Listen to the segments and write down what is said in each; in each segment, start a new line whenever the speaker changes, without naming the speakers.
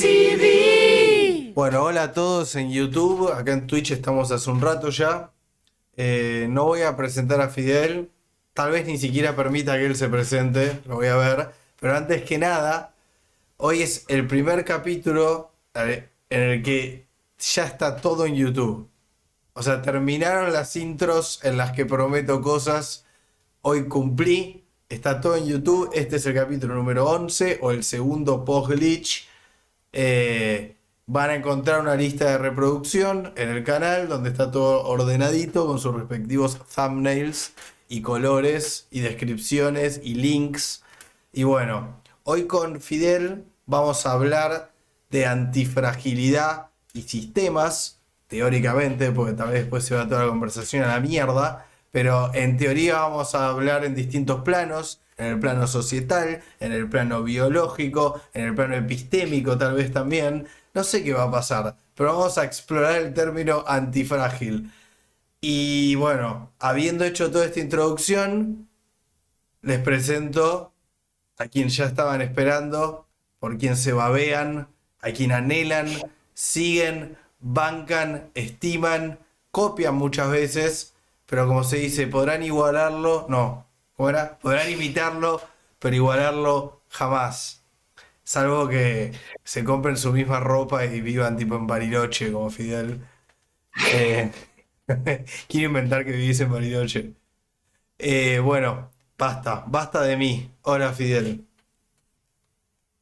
decidí.
Bueno, hola a todos en YouTube, acá en Twitch estamos hace un rato ya. No voy a presentar a Fidel, tal vez ni siquiera permita que él se presente, lo voy a ver. Pero antes que nada, hoy es el primer capítulo en el que ya está todo en YouTube. O sea, terminaron las intros en las que prometo cosas. Hoy cumplí, está todo en YouTube. Este es el capítulo número 11 o el segundo post-glitch. Van a encontrar una lista de reproducción en el canal donde está todo ordenadito con sus respectivos thumbnails y colores y descripciones y links. Y bueno, hoy con Fidel vamos a hablar de antifragilidad y sistemas, teóricamente, porque tal vez después se va toda la conversación a la mierda, pero en teoría vamos a hablar en distintos planos, en el plano societal, en el plano biológico, en el plano epistémico tal vez también. No sé qué va a pasar, pero vamos a explorar el término antifrágil. Y bueno, habiendo hecho toda esta introducción, les presento a quien ya estaban esperando, por quien se babean, a quien anhelan, siguen, bancan, estiman, copian muchas veces, pero como se dice, podrán igualarlo, no, ¿cómo era? Podrán imitarlo, pero igualarlo jamás. Salvo que se compren su misma ropa y vivan tipo en Bariloche, como Fidel. Eh, quiero inventar que viviese en Bariloche. Bueno, basta de mí. Hola, Fidel.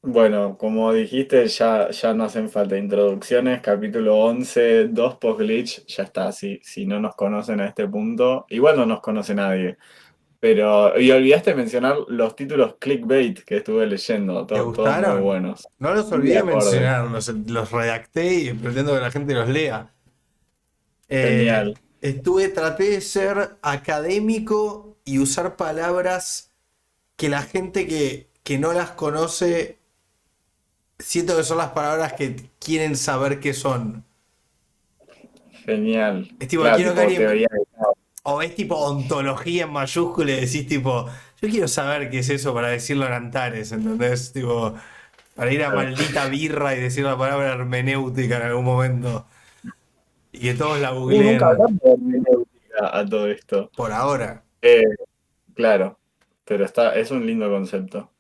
Bueno, como dijiste, ya no hacen falta introducciones. Capítulo 11, 2 post-glitch, ya está. Si no nos conocen a este punto, igual no nos conoce nadie. Pero, y olvidaste mencionar los títulos clickbait que estuve leyendo,
¿Te
todos muy
gustaron?
buenos.
No los
Muy
olvidé
acorde.
mencionar, los redacté y pretendo que la gente los lea.
Genial.
Traté de ser académico y usar palabras que la gente que no las conoce, siento que son las palabras que quieren saber qué son.
Genial.
Es tipo,
Claro,
quiero que
tipo
alguien,
teoría de caos.
o ves tipo ontología en mayúscula y decís tipo, yo quiero saber qué es eso para decirlo en Antares, ¿entendés? Tipo, para ir a maldita birra y decir la palabra hermenéutica en algún momento y que todos la
Nunca
googleen
hablamos de hermenéutica a todo esto.
por ahora.
Eh, claro, pero es un lindo concepto.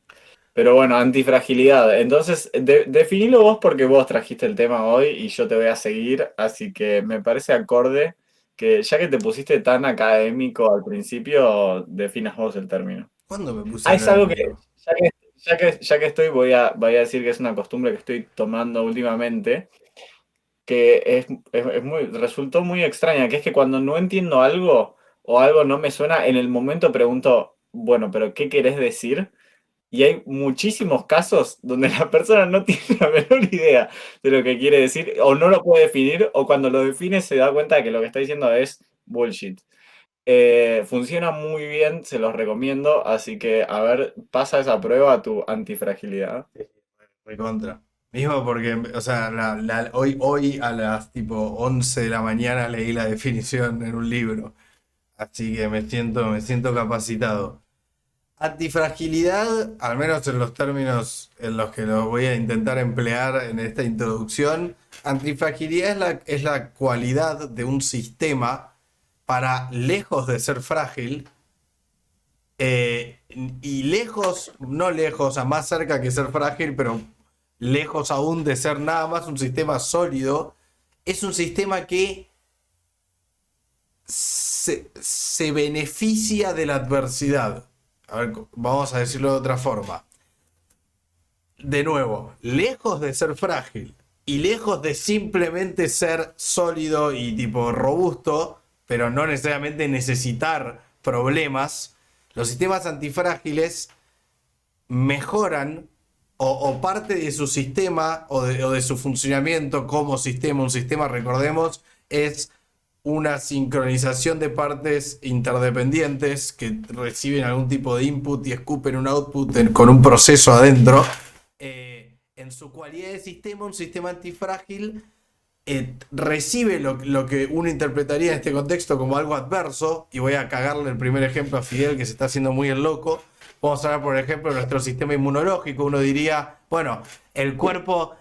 Pero bueno, antifragilidad. Entonces, definilo vos porque vos trajiste el tema hoy y yo te voy a seguir, así que me parece acorde que ya que te pusiste tan académico al principio, definas vos el término.
¿Cuándo me puse
Ah, es algo que,
académico?
ya que estoy, voy a decir que es una costumbre que estoy tomando últimamente, que resultó muy extraña, que es que cuando no entiendo algo o algo no me suena, en el momento pregunto, bueno, pero ¿qué querés decir? Y hay muchísimos casos donde la persona no tiene la menor idea de lo que quiere decir, o no lo puede definir, o cuando lo define se da cuenta de que lo que está diciendo es bullshit. Funciona muy bien, se los recomiendo, así que a ver, pasa esa prueba a tu antifragilidad.
Recontra. Mismo porque, o sea, hoy a las tipo 11 de la mañana leí la definición en un libro. Así que me siento capacitado. Antifragilidad, al menos en los términos en los que lo voy a intentar emplear en esta introducción, antifragilidad es la cualidad de un sistema para, lejos de ser frágil, y lejos, no lejos, a más cerca que ser frágil, pero lejos aún de ser nada más un sistema sólido, es un sistema que se beneficia de la adversidad. A ver, vamos a decirlo de otra forma. De nuevo, lejos de ser frágil y lejos de simplemente ser sólido y tipo robusto, pero no necesariamente necesitar problemas, los sistemas antifrágiles mejoran o parte de su sistema o de su funcionamiento como sistema, un sistema, recordemos, es una sincronización de partes interdependientes que reciben algún tipo de input y escupen un output con un proceso adentro. En su cualidad de sistema, un sistema antifrágil recibe lo que uno interpretaría en este contexto como algo adverso, y voy a cagarle el primer ejemplo a Fidel, que se está haciendo muy el loco. Vamos a hablar, por ejemplo, de nuestro sistema inmunológico. Uno diría, bueno, el cuerpo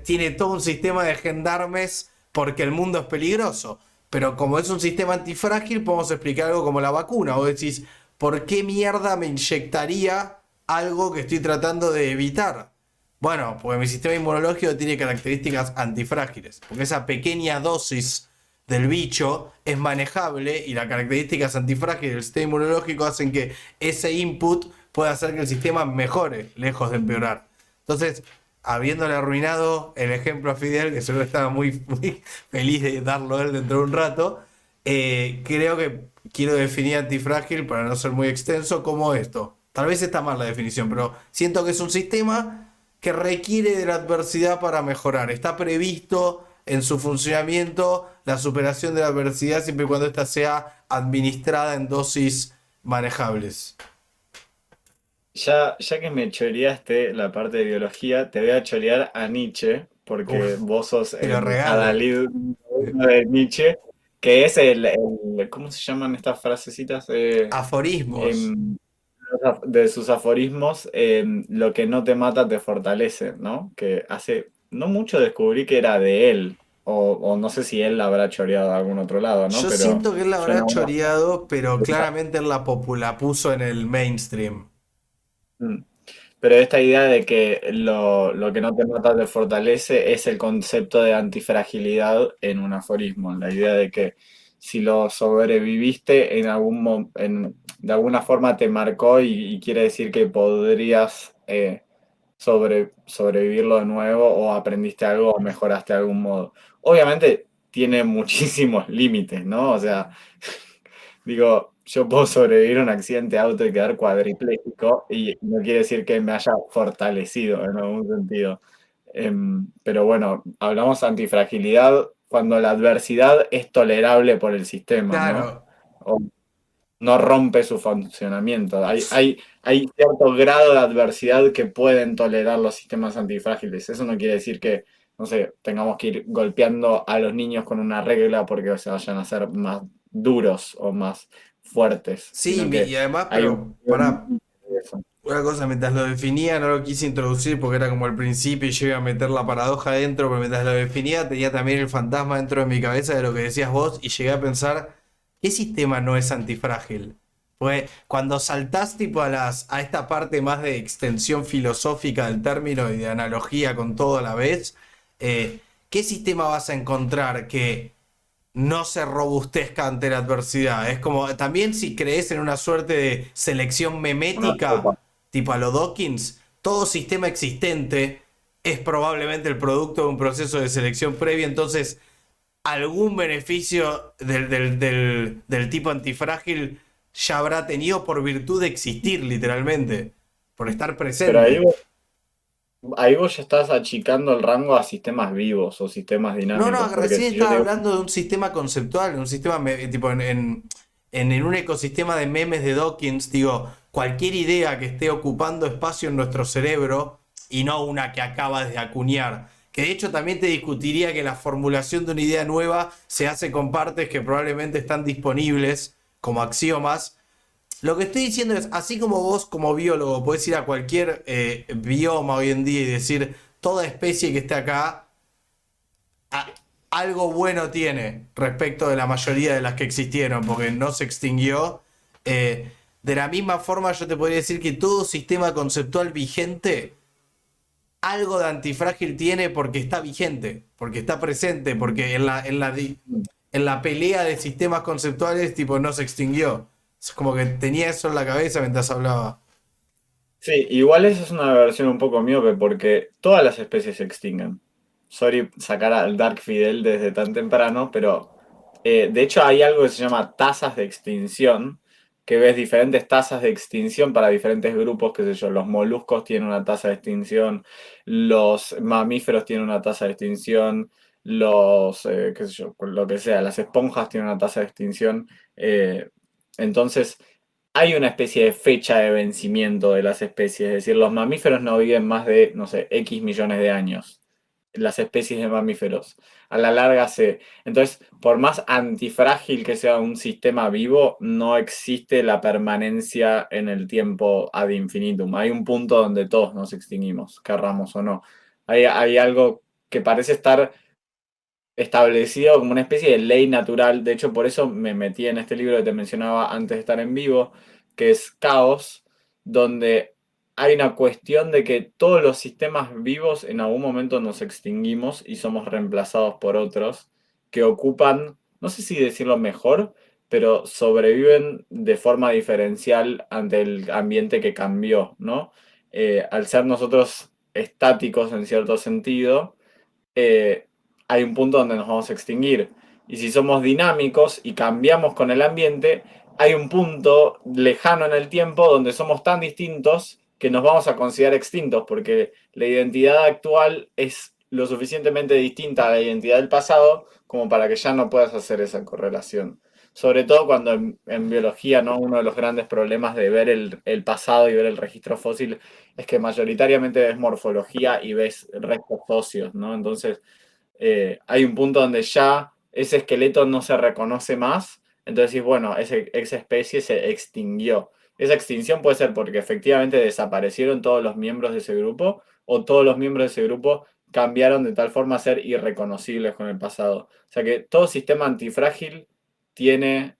tiene todo un sistema de gendarmes porque el mundo es peligroso. Pero como es un sistema antifrágil, podemos explicar algo como la vacuna. Vos decís, ¿por qué mierda me inyectaría algo que estoy tratando de evitar? Bueno, porque mi sistema inmunológico tiene características antifrágiles. Porque esa pequeña dosis del bicho es manejable y las características antifrágiles del sistema inmunológico hacen que ese input pueda hacer que el sistema mejore, lejos de empeorar. Entonces, habiéndole arruinado el ejemplo a Fidel, que seguro estaba muy feliz de darlo él dentro de un rato, creo que quiero definir antifrágil, para no ser muy extenso, como esto. Tal vez está mal la definición, pero siento que es un sistema que requiere de la adversidad para mejorar. Está previsto en su funcionamiento la superación de la adversidad siempre y cuando ésta sea administrada en dosis manejables.
Ya que me choreaste la parte de biología, te voy a chorear a Nietzsche, porque
Uf,
vos sos
te lo
el
regalo.
adalid de Nietzsche, que es ¿cómo se llaman estas frasecitas?
Aforismos.
Em, de sus aforismos, lo que no te mata te fortalece, ¿no? Que hace no mucho descubrí que era de él, o no sé si él la habrá choreado a algún otro lado, ¿no?
Yo
Pero
siento que él la
suena
habrá
una...
choreado, pero claramente él la puso en el mainstream.
Mm. Pero esta idea de que lo que no te mata te fortalece es el concepto de antifragilidad en un aforismo. La idea de que si lo sobreviviste de alguna forma te marcó y quiere decir que podrías sobrevivirlo de nuevo o aprendiste algo o mejoraste de algún modo. Obviamente tiene muchísimos límites, ¿no? O sea, digo, yo puedo sobrevivir a un accidente de auto y quedar cuadripléjico y no quiere decir que me haya fortalecido en algún sentido. Pero bueno, hablamos de antifragilidad cuando la adversidad es tolerable por el sistema, ¿no?
Claro,
O no rompe su funcionamiento. Hay cierto grado de adversidad que pueden tolerar los sistemas antifrágiles. Eso no quiere decir que, no sé, tengamos que ir golpeando a los niños con una regla porque se vayan a hacer más duros o más fuertes,
sí,
sino que
y además,
hay un...
pero para una cosa, mientras lo definía, no lo quise introducir porque era como el principio y yo iba a meter la paradoja adentro, pero mientras lo definía tenía también el fantasma dentro de mi cabeza de lo que decías vos y llegué a pensar, ¿qué sistema no es antifrágil? Pues cuando saltás tipo a esta parte más de extensión filosófica del término y de analogía con todo a la vez, ¿qué sistema vas a encontrar que no se robustezca ante la adversidad? Es como también si crees en una suerte de selección
una
memética,
sopa.
tipo a lo Dawkins, todo sistema existente es probablemente el producto de un proceso de selección previa, entonces algún beneficio del tipo antifrágil ya habrá tenido por virtud de existir, literalmente, por estar
Pero
presente.
ahí vos ya estás achicando el rango a sistemas vivos o sistemas
No, no,
dinámicos, porque
recién
si yo
estaba
te digo,
hablando de un sistema conceptual, un sistema tipo en un ecosistema de memes de Dawkins, digo, cualquier idea que esté ocupando espacio en nuestro cerebro y no una que acabas de acuñar. Que de hecho también te discutiría que la formulación de una idea nueva se hace con partes que probablemente están disponibles como axiomas. Lo que estoy diciendo es, así como vos como biólogo podés ir a cualquier bioma hoy en día y decir, toda especie que esté acá a- algo bueno tiene respecto de la mayoría de las que existieron, porque no se extinguió. De la misma forma, yo te podría decir que todo sistema conceptual vigente, algo de antifrágil tiene porque está vigente, porque está presente, porque en la pelea de sistemas conceptuales, tipo, no se extinguió. Es como que tenía eso en la cabeza mientras hablaba.
sí, igual esa es una versión un poco miope porque todas las especies se extinguen. Sorry sacar al Dark Fidel desde tan temprano, pero de hecho hay algo que se llama tasas de extinción, que ves diferentes tasas de extinción para diferentes grupos, qué sé yo, los moluscos tienen una tasa de extinción, los mamíferos tienen una tasa de extinción, qué sé yo, lo que sea, las esponjas tienen una tasa de extinción. eh, entonces hay una especie de fecha de vencimiento de las especies, es decir, los mamíferos no viven más de, no sé, X millones de años. las especies de mamíferos. A la larga se... Entonces, por más antifrágil que sea un sistema vivo, no existe la permanencia en el tiempo ad infinitum. Hay un punto donde todos nos extinguimos, querramos o no. Hay algo que parece estar establecido como una especie de ley natural. De hecho, por eso me metí en este libro que te mencionaba antes de estar en vivo, que es Caos, donde hay una cuestión de que todos los sistemas vivos en algún momento nos extinguimos y somos reemplazados por otros que ocupan, no sé si decirlo mejor, pero sobreviven de forma diferencial ante el ambiente que cambió, ¿no? Al ser nosotros estáticos en cierto sentido, eh, hay un punto donde nos vamos a extinguir. Y si somos dinámicos y cambiamos con el ambiente, hay un punto lejano en el tiempo donde somos tan distintos que nos vamos a considerar extintos, porque la identidad actual es lo suficientemente distinta a la identidad del pasado como para que ya no puedas hacer esa correlación. Sobre todo cuando en biología, ¿no? Uno de los grandes problemas de ver el pasado y ver el registro fósil es que mayoritariamente ves morfología y ves restos óseos, ¿no? Entonces, hay un punto donde ya ese esqueleto no se reconoce más, entonces decís, bueno, esa especie se extinguió. Esa extinción puede ser porque efectivamente desaparecieron todos los miembros de ese grupo o todos los miembros de ese grupo cambiaron de tal forma a ser irreconocibles con el pasado. O sea que todo sistema antifrágil tiene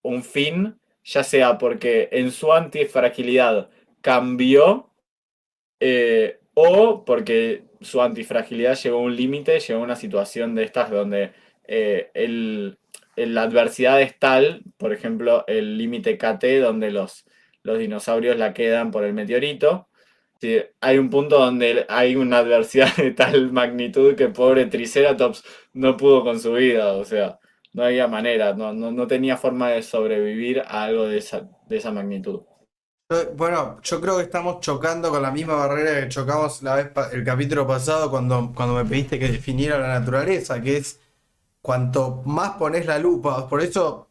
un fin, ya sea porque en su antifragilidad cambió o porque su antifragilidad llegó a un límite, llegó a una situación de estas donde la adversidad es tal, por ejemplo, el límite KT, donde los dinosaurios la quedan por el meteorito. Sí, hay un punto donde hay una adversidad de tal magnitud que pobre Triceratops no pudo con su vida, o sea, no había manera, no tenía forma de sobrevivir a algo de esa magnitud.
Bueno, yo creo que estamos chocando con la misma barrera que chocamos el capítulo pasado cuando me pediste que definiera la naturaleza, que es cuanto más pones la lupa. Por eso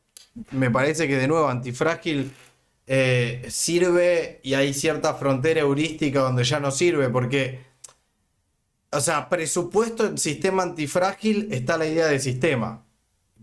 me parece que de nuevo Antifrágil sirve y hay cierta frontera heurística donde ya no sirve, porque, o sea, presupuesto en sistema antifrágil está la idea de sistema.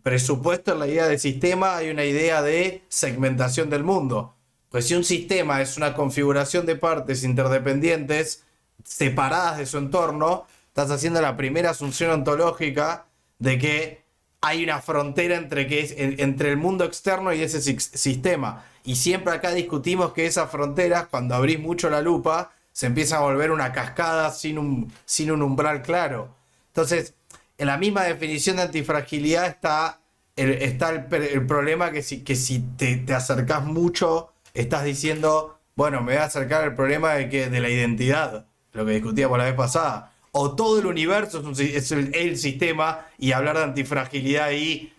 Presupuesto en la idea de sistema hay una idea de segmentación del mundo. Pues si un sistema es una configuración de partes interdependientes, separadas de su entorno, estás haciendo la primera asunción ontológica de que hay una frontera entre el mundo externo y ese sistema. Y siempre acá discutimos que esas fronteras, cuando abrís mucho la lupa, se empieza a volver una cascada sin un umbral claro. Entonces, en la misma definición de antifragilidad está el problema que si te acercás mucho, estás diciendo, bueno, me voy a acercar al problema de la identidad, lo que discutíamos la vez pasada. O todo el universo es el sistema y hablar de antifragilidad ahí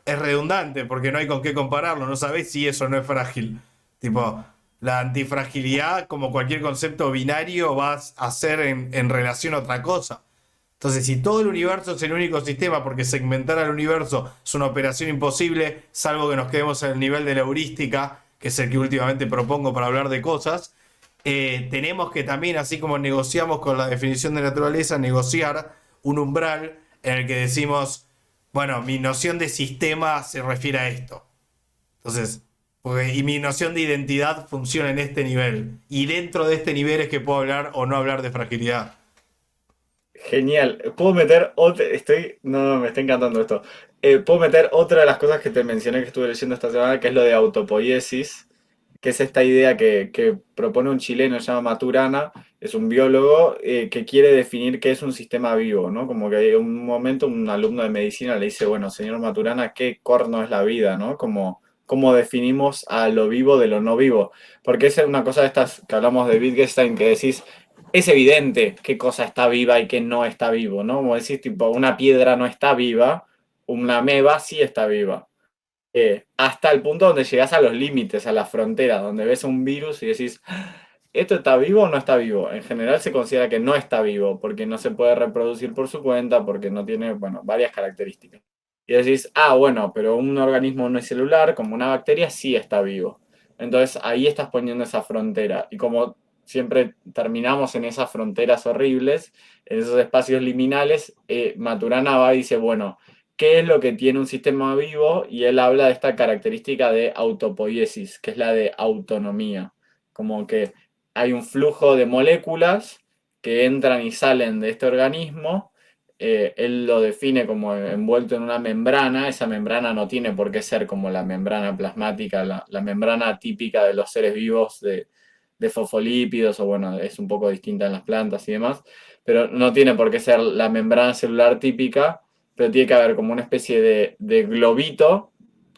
es redundante porque no hay con qué compararlo, no sabés si eso no es frágil. Tipo, la antifragilidad, como cualquier concepto binario, vas a ser en relación a otra cosa. Entonces, si todo el universo es el único sistema, porque segmentar al universo es una operación imposible, salvo que nos quedemos en el nivel de la heurística, que es el que últimamente propongo para hablar de cosas, tenemos que también, así como negociamos con la definición de naturaleza, negociar un umbral en el que decimos, bueno, mi noción de sistema se refiere a esto. Entonces, y mi noción de identidad funciona en este nivel. Y dentro de este nivel es que puedo hablar o no hablar de fragilidad.
Genial. Puedo meter otra. No, me está encantando esto. Puedo meter otra de las cosas que te mencioné que estuve leyendo esta semana, que es lo de autopoiesis, que es esta idea que propone un chileno, se llama Maturana, es un biólogo que quiere definir qué es un sistema vivo, ¿no? Como que en un momento un alumno de medicina le dice, bueno, señor Maturana, ¿qué corno es la vida, ¿no? Como, ¿cómo definimos a lo vivo de lo no vivo? Porque es una cosa de estas que hablamos de Wittgenstein, que decís, es evidente qué cosa está viva y qué no está vivo, ¿no? Como decís, tipo, una piedra no está viva, una ameba sí está viva. Hasta el punto donde llegas a los límites, a las fronteras, donde ves un virus y decís, ¿esto está vivo o no está vivo? En general se considera que no está vivo, porque no se puede reproducir por su cuenta, porque no tiene, bueno, varias características. Y decís, ah, bueno, pero un organismo unicelular, como una bacteria, sí está vivo. Entonces ahí estás poniendo esa frontera. Y como siempre terminamos en esas fronteras horribles, en esos espacios liminales. Maturana va y dice, bueno, ¿qué es lo que tiene un sistema vivo? Y él habla de esta característica de autopoiesis, que es la de autonomía, como que hay un flujo de moléculas que entran y salen de este organismo. Él lo define como envuelto en una membrana. Esa membrana no tiene por qué ser como la membrana plasmática, la membrana típica de los seres vivos de fosfolípidos, o bueno, es un poco distinta en las plantas y demás, pero no tiene por qué ser la membrana celular típica, pero tiene que haber como una especie de globito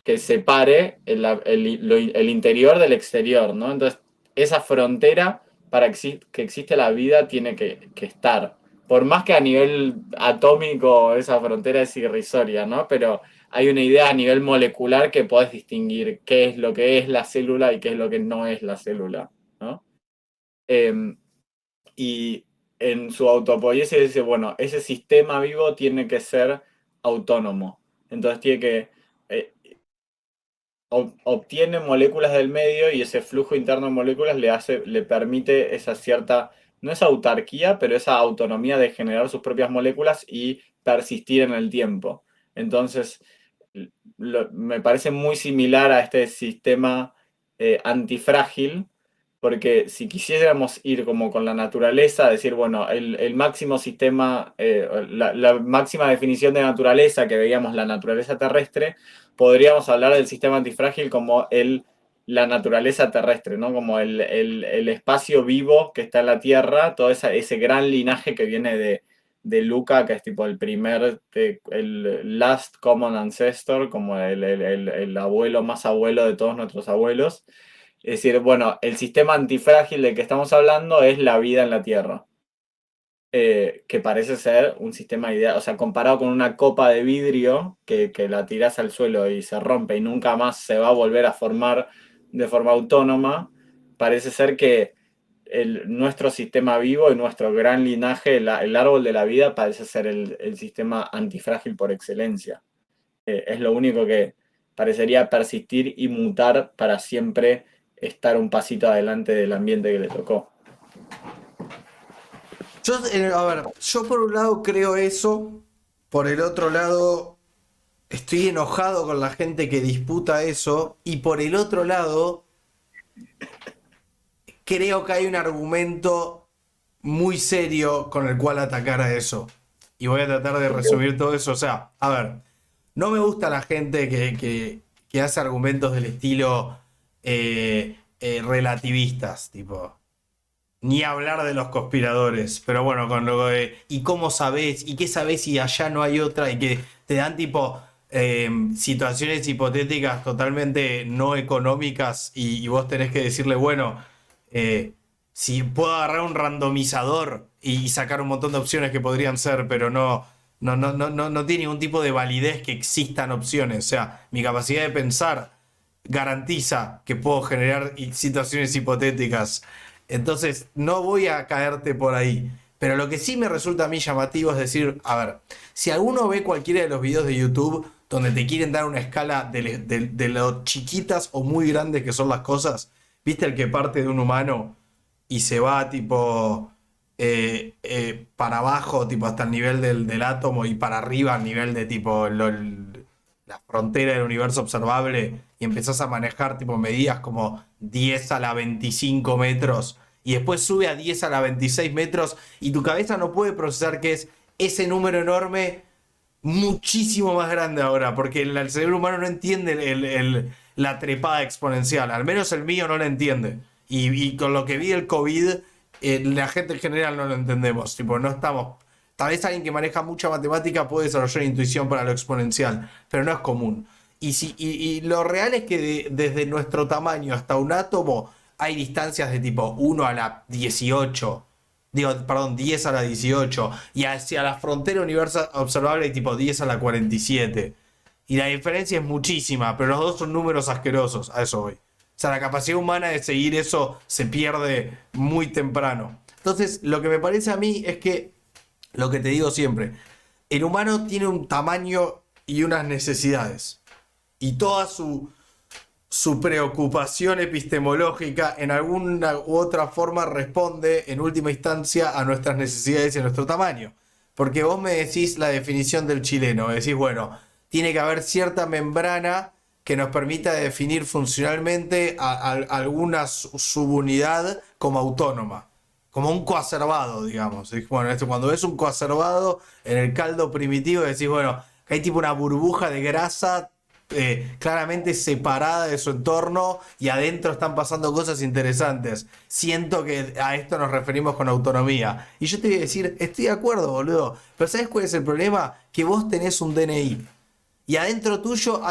que separe el interior del exterior, ¿no? Entonces, esa frontera para que existe la vida tiene que estar. Por más que a nivel atómico esa frontera es irrisoria, ¿no? Pero hay una idea a nivel molecular que podés distinguir qué es lo que es la célula y qué es lo que no es la célula, ¿no? Y en su autopoiesis dice, bueno, ese sistema vivo tiene que ser autónomo. Entonces tiene que eh, obtiene moléculas del medio, y ese flujo interno de moléculas le permite esa cierta, no es autarquía, pero esa autonomía de generar sus propias moléculas y persistir en el tiempo. Entonces, me parece muy similar a este sistema antifrágil, porque si quisiéramos ir como con la naturaleza, decir, bueno, el máximo sistema, la máxima definición de naturaleza que veíamos, la naturaleza terrestre, podríamos hablar del sistema antifrágil como la naturaleza terrestre, ¿no? Como el espacio vivo que está en la Tierra, todo ese gran linaje que viene de Luca, que es tipo el last common ancestor, como el abuelo más abuelo de todos nuestros abuelos. Es decir, bueno, el sistema antifrágil del que estamos hablando es la vida en la Tierra. Que parece ser un sistema ideal, o sea, comparado con una copa de vidrio que la tirás al suelo y se rompe y nunca más se va a volver a formar de forma autónoma, parece ser que nuestro sistema vivo y nuestro gran linaje, el árbol de la vida, parece ser el sistema antifrágil por excelencia. Es lo único que parecería persistir y mutar para siempre estar un pasito adelante del ambiente que le tocó.
A ver, yo por un lado creo eso, por el otro lado estoy enojado con la gente que disputa eso, y por el otro lado creo que hay un argumento muy serio con el cual atacar a eso. Y voy a tratar de resumir todo eso. O sea, a ver, no me gusta la gente que hace argumentos del estilo relativistas, tipo. Ni hablar de los conspiradores, pero bueno, con lo de ¿y cómo sabés? ¿Y qué sabés si allá no hay otra? Y que te dan tipo situaciones hipotéticas totalmente no económicas, y vos tenés que decirle, bueno, si puedo agarrar un randomizador y sacar un montón de opciones que podrían ser, pero no tiene ningún tipo de validez que existan opciones. O sea, mi capacidad de pensar garantiza que puedo generar situaciones hipotéticas. Entonces, no voy a caerte por ahí. Pero lo que sí me resulta a mí llamativo es decir, a ver, si alguno ve cualquiera de los videos de YouTube donde te quieren dar una escala de lo chiquitas o muy grandes que son las cosas, ¿viste el que parte de un humano y se va tipo para abajo, tipo hasta el nivel del átomo, y para arriba al nivel de tipo la frontera del universo observable, y empezás a manejar tipo medidas como 10 a la 25 metros, y después sube a 10 a la 26 metros, y tu cabeza no puede procesar que es ese número enorme muchísimo más grande ahora, porque el cerebro humano no entiende la trepada exponencial, al menos el mío no la entiende. Y con lo que vi el COVID, la gente en general no lo entendemos, tipo, no estamos. Tal vez alguien que maneja mucha matemática puede desarrollar intuición para lo exponencial, pero no es común. Y lo real es que desde nuestro tamaño hasta un átomo hay distancias de tipo 1 a la 18. Digo, perdón, 10 a la 18. Y hacia la frontera universal observable hay tipo 10 a la 47. Y la diferencia es muchísima, pero los dos son números asquerosos. A eso voy. O sea, la capacidad humana de seguir eso se pierde muy temprano. Entonces, lo que me parece a mí es que, lo que te digo siempre, el humano tiene un tamaño y unas necesidades. Y toda su preocupación epistemológica en alguna u otra forma responde en última instancia a nuestras necesidades y a nuestro tamaño. Porque vos me decís la definición del chileno, me decís, bueno, tiene que haber cierta membrana que nos permita definir funcionalmente alguna subunidad como autónoma, como un coacervado, digamos. Bueno, cuando ves un coacervado en el caldo primitivo, decís, bueno, que hay tipo una burbuja de grasa claramente separada de su entorno y adentro están pasando cosas interesantes. Siento que a esto nos referimos con autonomía. Y yo te voy a decir, estoy de acuerdo, boludo. Pero ¿sabes cuál es el problema? Que vos tenés un DNI. Y adentro tuyo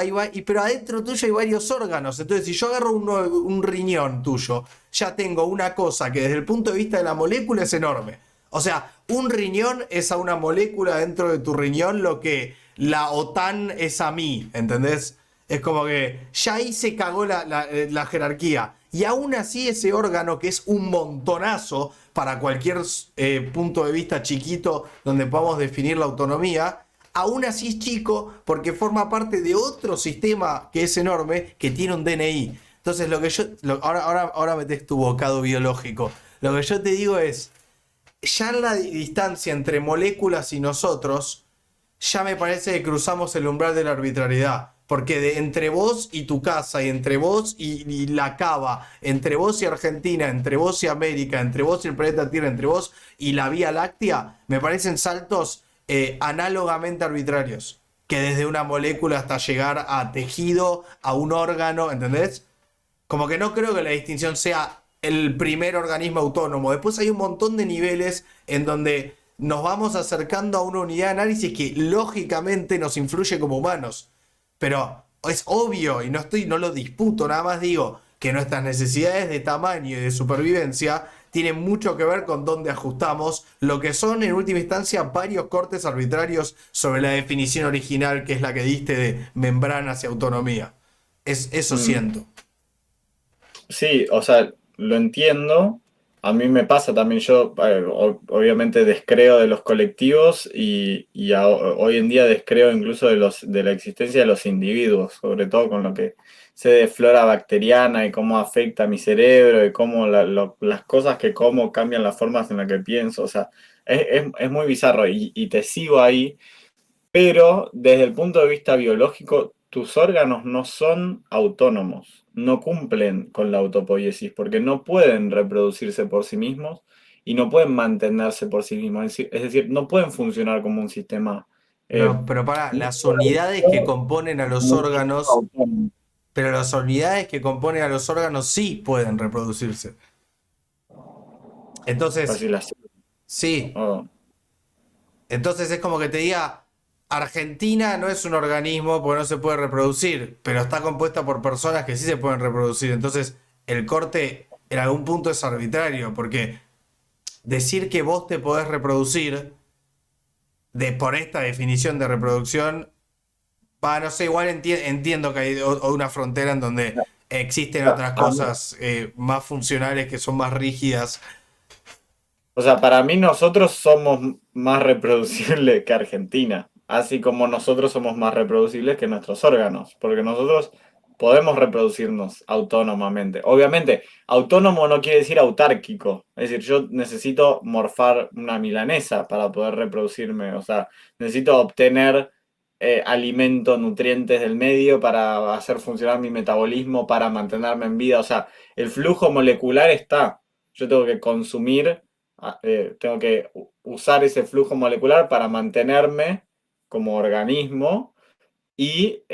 pero adentro tuyo hay varios órganos. Entonces, si yo agarro un riñón tuyo, ya tengo una cosa que desde el punto de vista de la molécula es enorme. O sea, un riñón es a una molécula dentro de tu riñón lo que la OTAN es a mí, ¿entendés? Es como que ya ahí se cagó la jerarquía. Y aún así ese órgano, que es un montonazo para cualquier punto de vista chiquito donde podamos definir la autonomía, aún así es chico porque forma parte de otro sistema que es enorme, que tiene un DNI. Entonces ahora metes tu bocado biológico. Lo que yo te digo es, ya en la distancia entre moléculas y nosotros, ya me parece que cruzamos el umbral de la arbitrariedad. Porque entre vos y tu casa, y entre vos y la cava, entre vos y Argentina, entre vos y América, entre vos y el planeta Tierra, entre vos y la Vía Láctea, me parecen saltos análogamente arbitrarios. Que desde una molécula hasta llegar a tejido, a un órgano, ¿entendés? Como que no creo que la distinción sea el primer organismo autónomo. Después hay un montón de niveles en donde nos vamos acercando a una unidad de análisis que lógicamente nos influye como humanos. Pero es obvio, y no lo disputo, nada más digo que nuestras necesidades de tamaño y de supervivencia tienen mucho que ver con dónde ajustamos lo que son en última instancia varios cortes arbitrarios sobre la definición original, que es la que diste de membranas y autonomía. Eso siento.
Sí, o sea, lo entiendo. A mí me pasa también, yo obviamente descreo de los colectivos y hoy en día descreo incluso de la existencia de los individuos, sobre todo con lo que sé de flora bacteriana y cómo afecta a mi cerebro y cómo las cosas que como cambian las formas en las que pienso. O sea, es muy bizarro y te sigo ahí, pero desde el punto de vista biológico, tus órganos no son autónomos, no cumplen con la autopoiesis, porque no pueden reproducirse por sí mismos y no pueden mantenerse por sí mismos. Es decir, no pueden funcionar como un sistema.
Pero para, las unidades que componen a los
Como un sistema
órganos,
autónomo.
pero las unidades que componen a los órganos sí pueden reproducirse. Entonces,
Fácil así.
sí.
Oh.
Entonces es como que te diga, Argentina no es un organismo porque no se puede reproducir, pero está compuesta por personas que sí se pueden reproducir. Entonces el corte en algún punto es arbitrario, porque decir que vos te podés reproducir por esta definición de reproducción, no sé, igual entiendo que hay una frontera en donde existen otras cosas más funcionales que son más rígidas.
O sea, para mí nosotros somos más reproducibles que Argentina, así como nosotros somos más reproducibles que nuestros órganos, porque nosotros podemos reproducirnos autónomamente. Obviamente, autónomo no quiere decir autárquico, es decir, yo necesito morfar una milanesa para poder reproducirme, o sea, necesito obtener alimento, nutrientes del medio para hacer funcionar mi metabolismo, para mantenerme en vida, o sea, el flujo molecular está, yo tengo que consumir tengo que usar ese flujo molecular para mantenerme como organismo y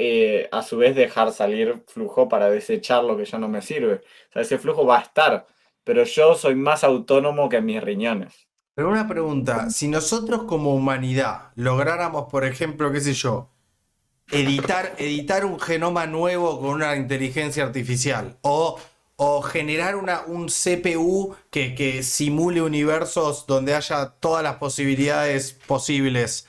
a su vez dejar salir flujo para desechar lo que ya no me sirve. O sea, ese flujo va a estar, pero yo soy más autónomo que mis riñones.
Pero una pregunta, si nosotros como humanidad lográramos, por ejemplo, qué sé yo, editar un genoma nuevo con una inteligencia artificial o generar un CPU que simule universos donde haya todas las posibilidades posibles.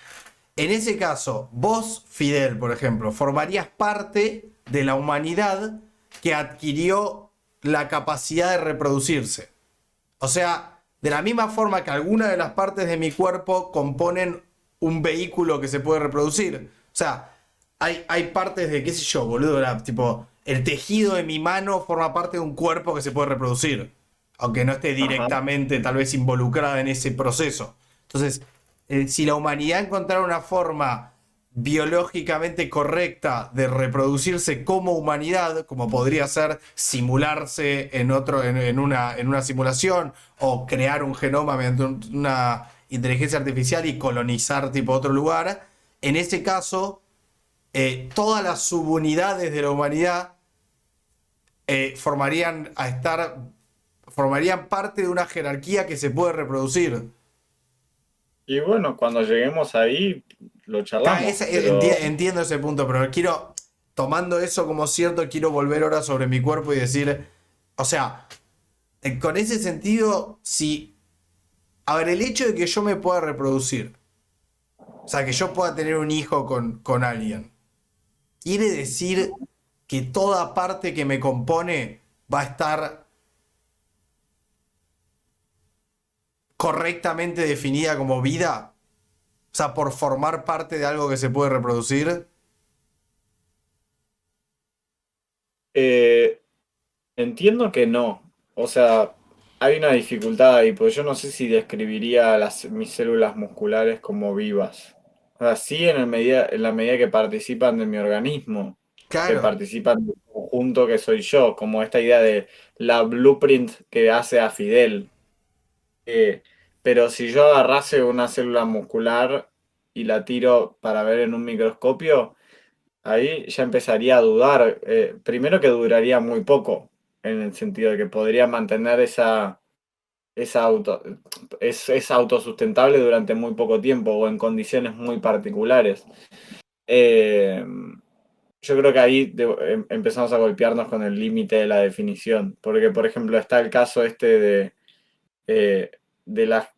En ese caso, vos, Fidel, por ejemplo, formarías parte de la humanidad que adquirió la capacidad de reproducirse. O sea, de la misma forma que algunas de las partes de mi cuerpo componen un vehículo que se puede reproducir. O sea, hay partes de, qué sé yo, boludo, tipo, el tejido de mi mano forma parte de un cuerpo que se puede reproducir, aunque no esté
Ajá.
directamente tal vez involucrada en ese proceso. Entonces, si la humanidad encontrara una forma biológicamente correcta de reproducirse como humanidad, como podría ser simularse en una simulación o crear un genoma mediante una inteligencia artificial y colonizar tipo otro lugar, en ese caso, todas las subunidades de la humanidad formarían formarían parte de una jerarquía que se puede reproducir.
Y bueno, cuando lleguemos ahí, lo charlamos, pero
Entiendo ese punto, pero quiero, tomando eso como cierto, quiero volver ahora sobre mi cuerpo y decir, o sea, con ese sentido, si, a ver, el hecho de que yo me pueda reproducir, o sea, que yo pueda tener un hijo con alguien, quiere decir que toda parte que me compone va a estar correctamente definida como vida, o sea, por formar parte de algo que se puede reproducir.
eh, entiendo que no. O sea, hay una dificultad ahí, pues yo no sé si describiría mis células musculares como vivas. O sea, sí en la medida que participan de mi organismo, que
Claro,
participan del conjunto que soy yo, como esta idea de la blueprint que hace a Fidel. Eh, pero si yo agarrase una célula muscular y la tiro para ver en un microscopio, ahí ya empezaría a dudar. Primero que duraría muy poco, en el sentido de que podría mantener esa auto, es autosustentable durante muy poco tiempo o en condiciones muy particulares. Eh, yo creo que ahí empezamos a golpearnos con el límite de la definición, porque por ejemplo está el caso este eh, de la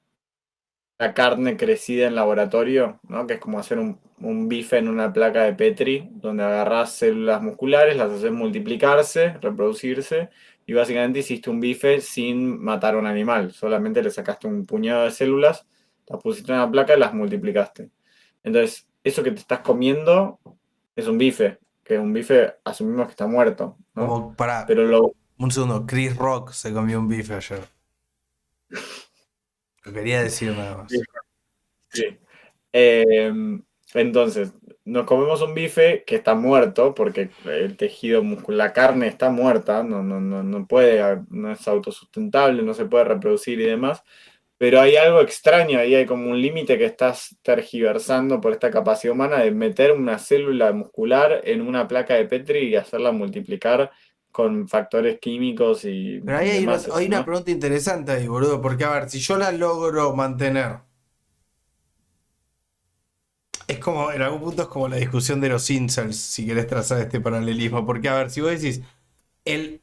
carne crecida en laboratorio, ¿no? Que es como hacer un bife en una placa de Petri, donde agarrás células musculares, las haces multiplicarse, reproducirse, y básicamente hiciste un bife sin matar a un animal, solamente le sacaste un puñado de células, las pusiste en una placa y las multiplicaste. Entonces, eso que te estás comiendo es un bife, que un bife asumimos que está muerto, ¿no?
como para
Pero lo...
un segundo, Chris Rock se comió un bife ayer. Lo quería decir nada más.
Sí. Eh, entonces, nos comemos un bife que está muerto, porque el tejido muscular, la carne está muerta, no puede, no es autosustentable, no se puede reproducir y demás. Pero hay algo extraño, ahí hay como un límite que estás tergiversando por esta capacidad humana de meter una célula muscular en una placa de Petri y hacerla multiplicar con factores químicos
Pero
y
ahí
demás.
hay una
¿No?
pregunta interesante ahí, boludo, porque a ver, si yo la logro mantener, es como, en algún punto es como la discusión de los incels, si querés trazar este paralelismo, porque a ver, si vos decís, el,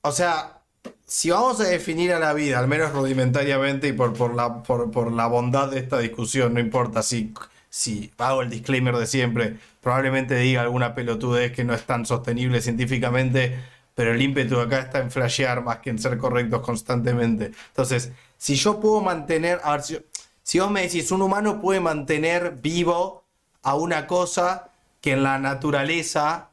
o sea, si vamos a definir a la vida, al menos rudimentariamente y por la bondad de esta discusión, no importa si hago el disclaimer de siempre, probablemente diga alguna pelotudez que no es tan sostenible científicamente, pero el ímpetu acá está en flashear más que en ser correctos constantemente. Entonces, si yo puedo mantener, a ver, si vos me decís, un humano puede mantener vivo a una cosa que en la naturaleza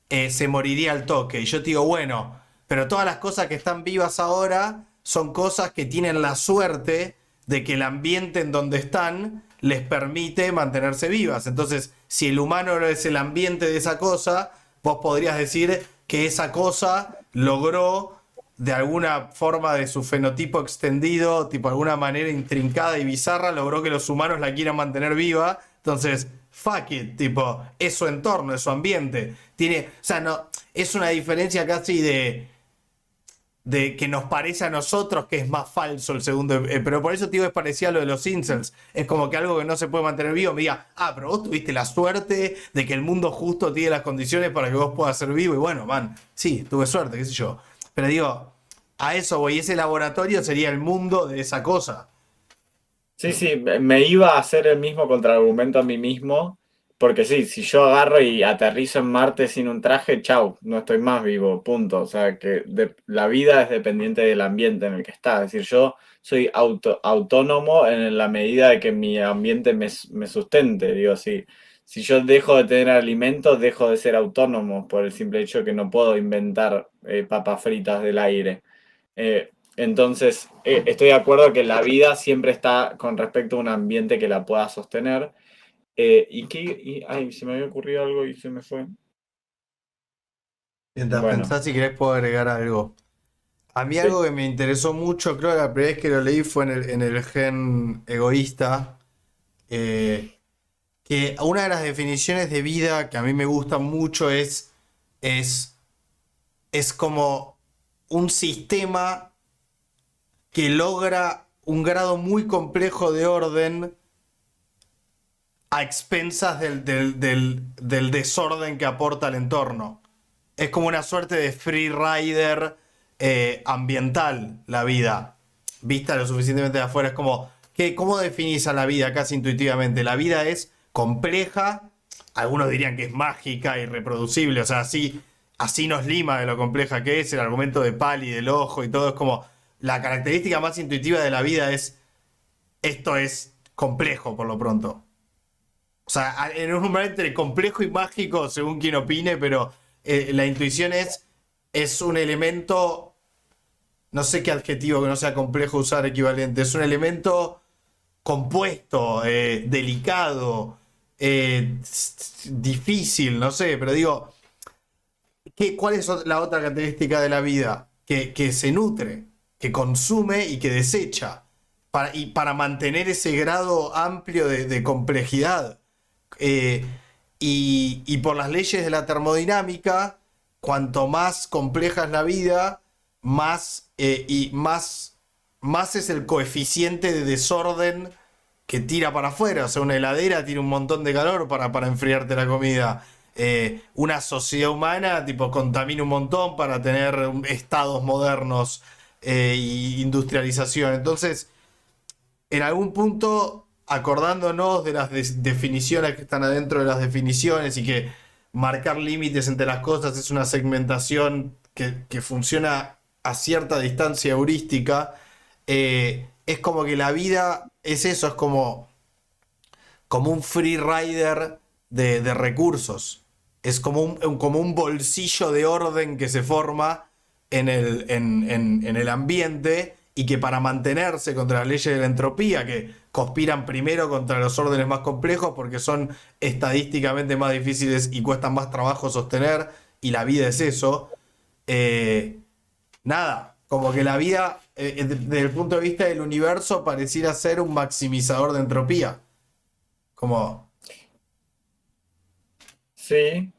se moriría al toque. Y yo te digo, bueno, pero todas las cosas que están vivas ahora son cosas que tienen la suerte de que el ambiente en donde están les permite mantenerse vivas. Entonces, si el humano no es el ambiente de esa cosa, vos podrías decir que esa cosa logró de alguna forma de su fenotipo extendido, tipo alguna manera intrincada y bizarra, logró que los humanos la quieran mantener viva. Entonces, fuck it, tipo, es su entorno, es su ambiente. Tiene, o sea, no, es una diferencia casi de que nos parece a nosotros que es más falso el segundo. Pero por eso, tío, es parecido a lo de los incels. Es como que algo que no se puede mantener vivo me diga, ah, pero vos tuviste la suerte de que el mundo justo tiene las condiciones para que vos puedas ser vivo. Y bueno, man, sí, tuve suerte, qué sé yo. Pero digo, a eso voy. Ese laboratorio sería el mundo de esa cosa.
Sí, sí, me iba a hacer el mismo contraargumento a mí mismo, porque sí, si yo agarro y aterrizo en Marte sin un traje, chau, no estoy más vivo, punto. O sea, que la vida es dependiente del ambiente en el que está. Es decir, yo soy autónomo en la medida de que mi ambiente me sustente. Digo, Si yo dejo de tener alimentos, dejo de ser autónomo por el simple hecho que no puedo inventar papas fritas del aire. Entonces, estoy de acuerdo que la vida siempre está con respecto a un ambiente que la pueda sostener. Ay, se me había ocurrido algo y se me fue.
Mientras
Bueno,
pensás si querés puedo agregar algo. A mí
sí.
algo que me interesó mucho, creo que la primera vez que lo leí fue en el gen egoísta, eh, que una de las definiciones de vida que a mí me gusta mucho es, es como un sistema que logra un grado muy complejo de orden a expensas del desorden que aporta el entorno. Es como una suerte de free rider ambiental la vida. Vista lo suficientemente de afuera, es como, ¿cómo definís a la vida casi intuitivamente? La vida es compleja, algunos dirían que es mágica, irreproducible, o sea, así nos lima de lo compleja que es, el argumento de Pali, del ojo y todo, es como, la característica más intuitiva de la vida es, esto es complejo por lo pronto. O sea, en un umbral entre complejo y mágico, según quien opine, pero la intuición es un elemento, no sé qué adjetivo que no sea complejo usar equivalente, es un elemento compuesto, delicado, difícil, no sé, pero digo, ¿cuál es la otra característica de la vida? Que se nutre, que consume y que desecha, y para mantener ese grado amplio de complejidad. Eh, y por las leyes de la termodinámica, cuanto más compleja es la vida, más es el coeficiente de desorden que tira para afuera. O sea, una heladera tiene un montón de calor para enfriarte la comida. Una sociedad humana, tipo, contamina un montón para tener estados modernos y industrialización. Entonces, en algún punto, acordándonos de las definiciones que están adentro de las definiciones y que marcar límites entre las cosas es una segmentación que funciona a cierta distancia heurística, es como que la vida es eso, es como un free rider de recursos. Es como un bolsillo de orden que se forma en el ambiente y que para mantenerse contra las leyes de la entropía, que conspiran primero contra los órdenes más complejos porque son estadísticamente más difíciles y cuestan más trabajo sostener, y la vida es eso, eh, nada, como que la vida, desde el punto de vista del universo, pareciera ser un maximizador de entropía. Como,
Sí,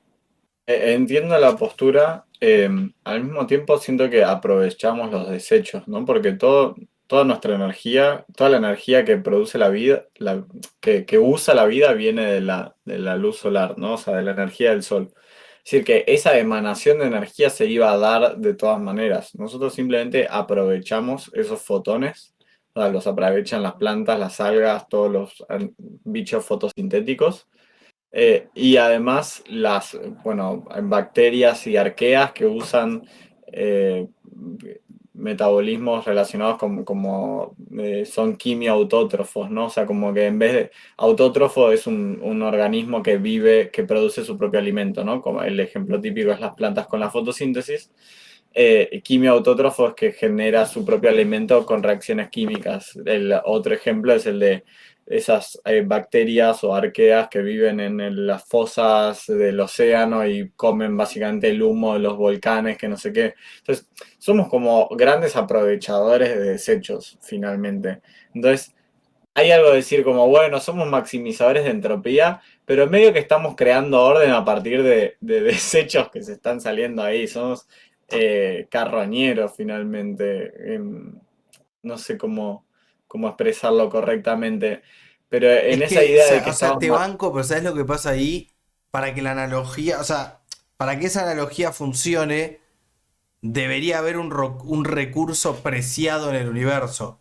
entiendo la postura. Al mismo tiempo siento que aprovechamos los desechos, ¿no? Porque toda nuestra energía, toda la energía que produce la vida, que usa la vida viene de la luz solar, ¿no? O sea, de la energía del sol. Es decir, que esa emanación de energía se iba a dar de todas maneras. Nosotros simplemente aprovechamos esos fotones, o sea, los aprovechan las plantas, las algas, todos los bichos fotosintéticos. Y además bueno, bacterias y arqueas que usan eh, metabolismos relacionados como son quimioautótrofos, ¿no? O sea, como que en vez de autótrofo es un organismo que vive, que produce su propio alimento, ¿no? Como el ejemplo típico es las plantas con la fotosíntesis. Quimioautótrofo es que genera su propio alimento con reacciones químicas. El otro ejemplo es el de esas bacterias o arqueas que viven en las fosas del océano y comen básicamente el humo de los volcanes, que no sé qué. Entonces, somos como grandes aprovechadores de desechos, finalmente. Entonces, hay algo de decir como, bueno, somos maximizadores de entropía, pero en medio que estamos creando orden a partir de desechos que se están saliendo ahí. Somos carroñeros, finalmente. No sé cómo expresarlo correctamente, pero en
es
esa
que, o
idea de
sea,
que
o sea,
estamos...
te banco, pero ¿sabes lo que pasa ahí? Para que la analogía, o sea, para que esa analogía funcione, debería haber un recurso preciado en el universo.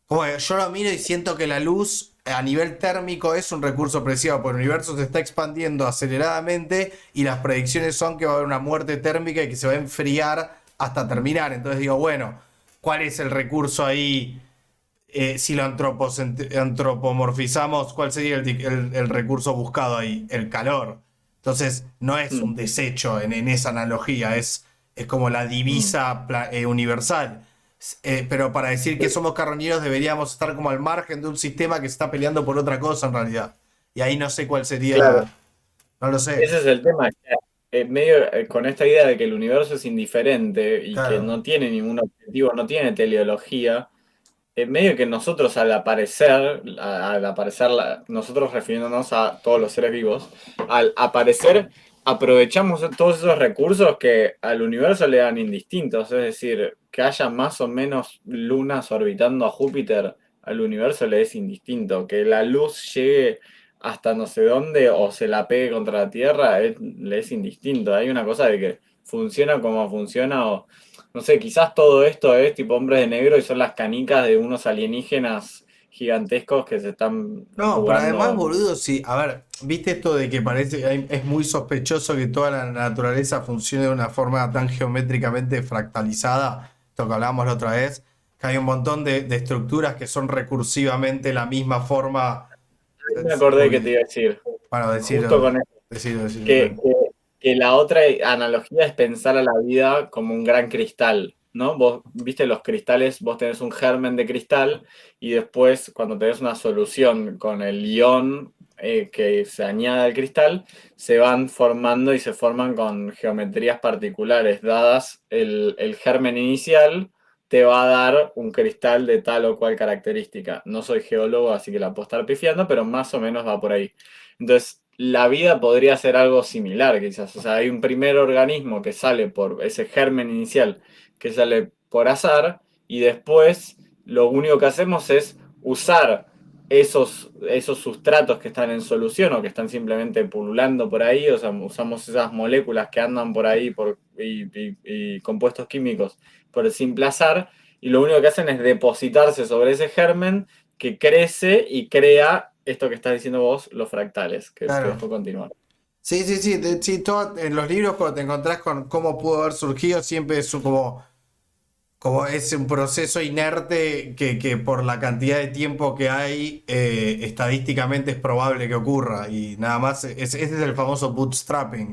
Como que yo lo miro y siento que la luz a nivel térmico es un recurso preciado, porque el universo se está expandiendo aceleradamente y las predicciones son que va a haber una muerte térmica y que se va a enfriar hasta terminar. Entonces digo, bueno, ¿cuál es el recurso ahí si lo antropomorfizamos, ¿cuál sería el recurso buscado ahí? El calor. Entonces, no es
Mm,
un desecho en esa analogía, es como la
mm.
divisa universal. Pero para decir que somos carroñeros deberíamos estar como al margen de un sistema que se está peleando por otra cosa en realidad. Y ahí no sé cuál
Claro,
sería, no lo sé.
ese es el tema. Medio con esta idea de que el universo es indiferente y que
Claro,
no tiene ningún objetivo, no tiene teleología. Medio que nosotros al aparecer, nosotros refiriéndonos a todos los seres vivos, al aparecer aprovechamos todos esos recursos que al universo le dan indistintos, es decir, que haya más o menos lunas orbitando a Júpiter, al universo le es indistinto, que la luz llegue hasta no sé dónde o se la pegue contra la Tierra, le es indistinto. Hay una cosa de que funciona como funciona o no sé, quizás todo esto es tipo hombres de negro y son las canicas de unos alienígenas gigantescos que se están
no, pero además,
jugando.
boludo, sí, a ver, viste esto de que parece que es muy sospechoso que toda la naturaleza funcione de una forma tan geométricamente fractalizada, esto que hablábamos la otra vez, que hay un montón de estructuras que son recursivamente la misma forma,
Me acordé que te
porque,
iba a decir,
bueno,
justo
decirlo,
con eso,
decirlo,
que,
dale.
que, que la otra analogía es pensar a la vida como un gran cristal, ¿no? Vos viste los cristales, vos tenés un germen de cristal y después cuando tenés una solución con el ion que se añade al cristal, se van formando y se forman con geometrías particulares. Dadas el germen inicial, te va a dar un cristal de tal o cual característica. No soy geólogo, así que la puedo estar pifiando, pero más o menos va por ahí. Entonces, la vida podría ser algo similar, quizás. O sea, hay un primer organismo que sale por ese germen inicial, que sale por azar, y después lo único que hacemos es usar esos sustratos que están en solución o que están simplemente pululando por ahí, o sea, usamos esas moléculas que andan por ahí y compuestos químicos por el simple azar, y lo único que hacen es depositarse sobre ese germen que crece y crea esto que estás diciendo vos, los fractales, que
Claro.
después continúan.
Sí, sí, sí, sí, en los libros cuando te encontrás con cómo pudo haber surgido, siempre es como es un proceso inerte que por la cantidad de tiempo que hay, estadísticamente es probable que ocurra. Y nada más, ese es el famoso bootstrapping.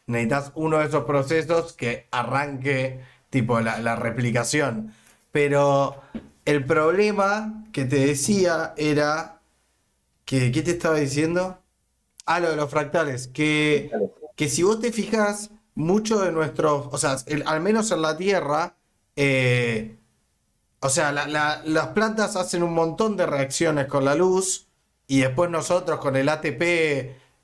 Necesitas uno de esos procesos que arranque tipo la replicación. Pero el problema que te decía era que, ¿qué te estaba diciendo? Ah, lo de los fractales, que si vos te fijas, mucho de nuestros, o sea, al menos en la Tierra, eh, o sea, las plantas hacen un montón de reacciones con la luz y después nosotros con el ATP,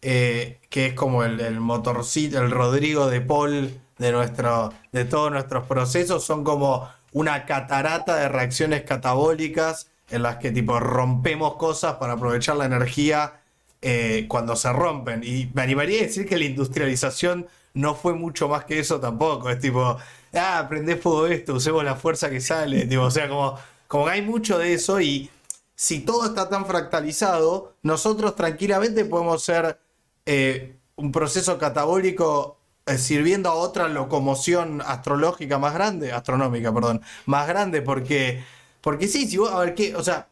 que es como el motorcito, el Rodrigo de Paul de todos nuestros procesos, son como una catarata de reacciones catabólicas en las que tipo rompemos cosas para aprovechar la energía cuando se rompen. Y me animaría a decir que la industrialización no fue mucho más que eso tampoco. Es tipo, prende fuego esto, usemos la fuerza que sale. Tipo, o sea, como que hay mucho de eso y si todo está tan fractalizado, nosotros tranquilamente podemos ser un proceso catabólico sirviendo a otra locomoción astrológica más grande, astronómica, perdón, más grande, porque sí, si vos, a ver qué, o sea,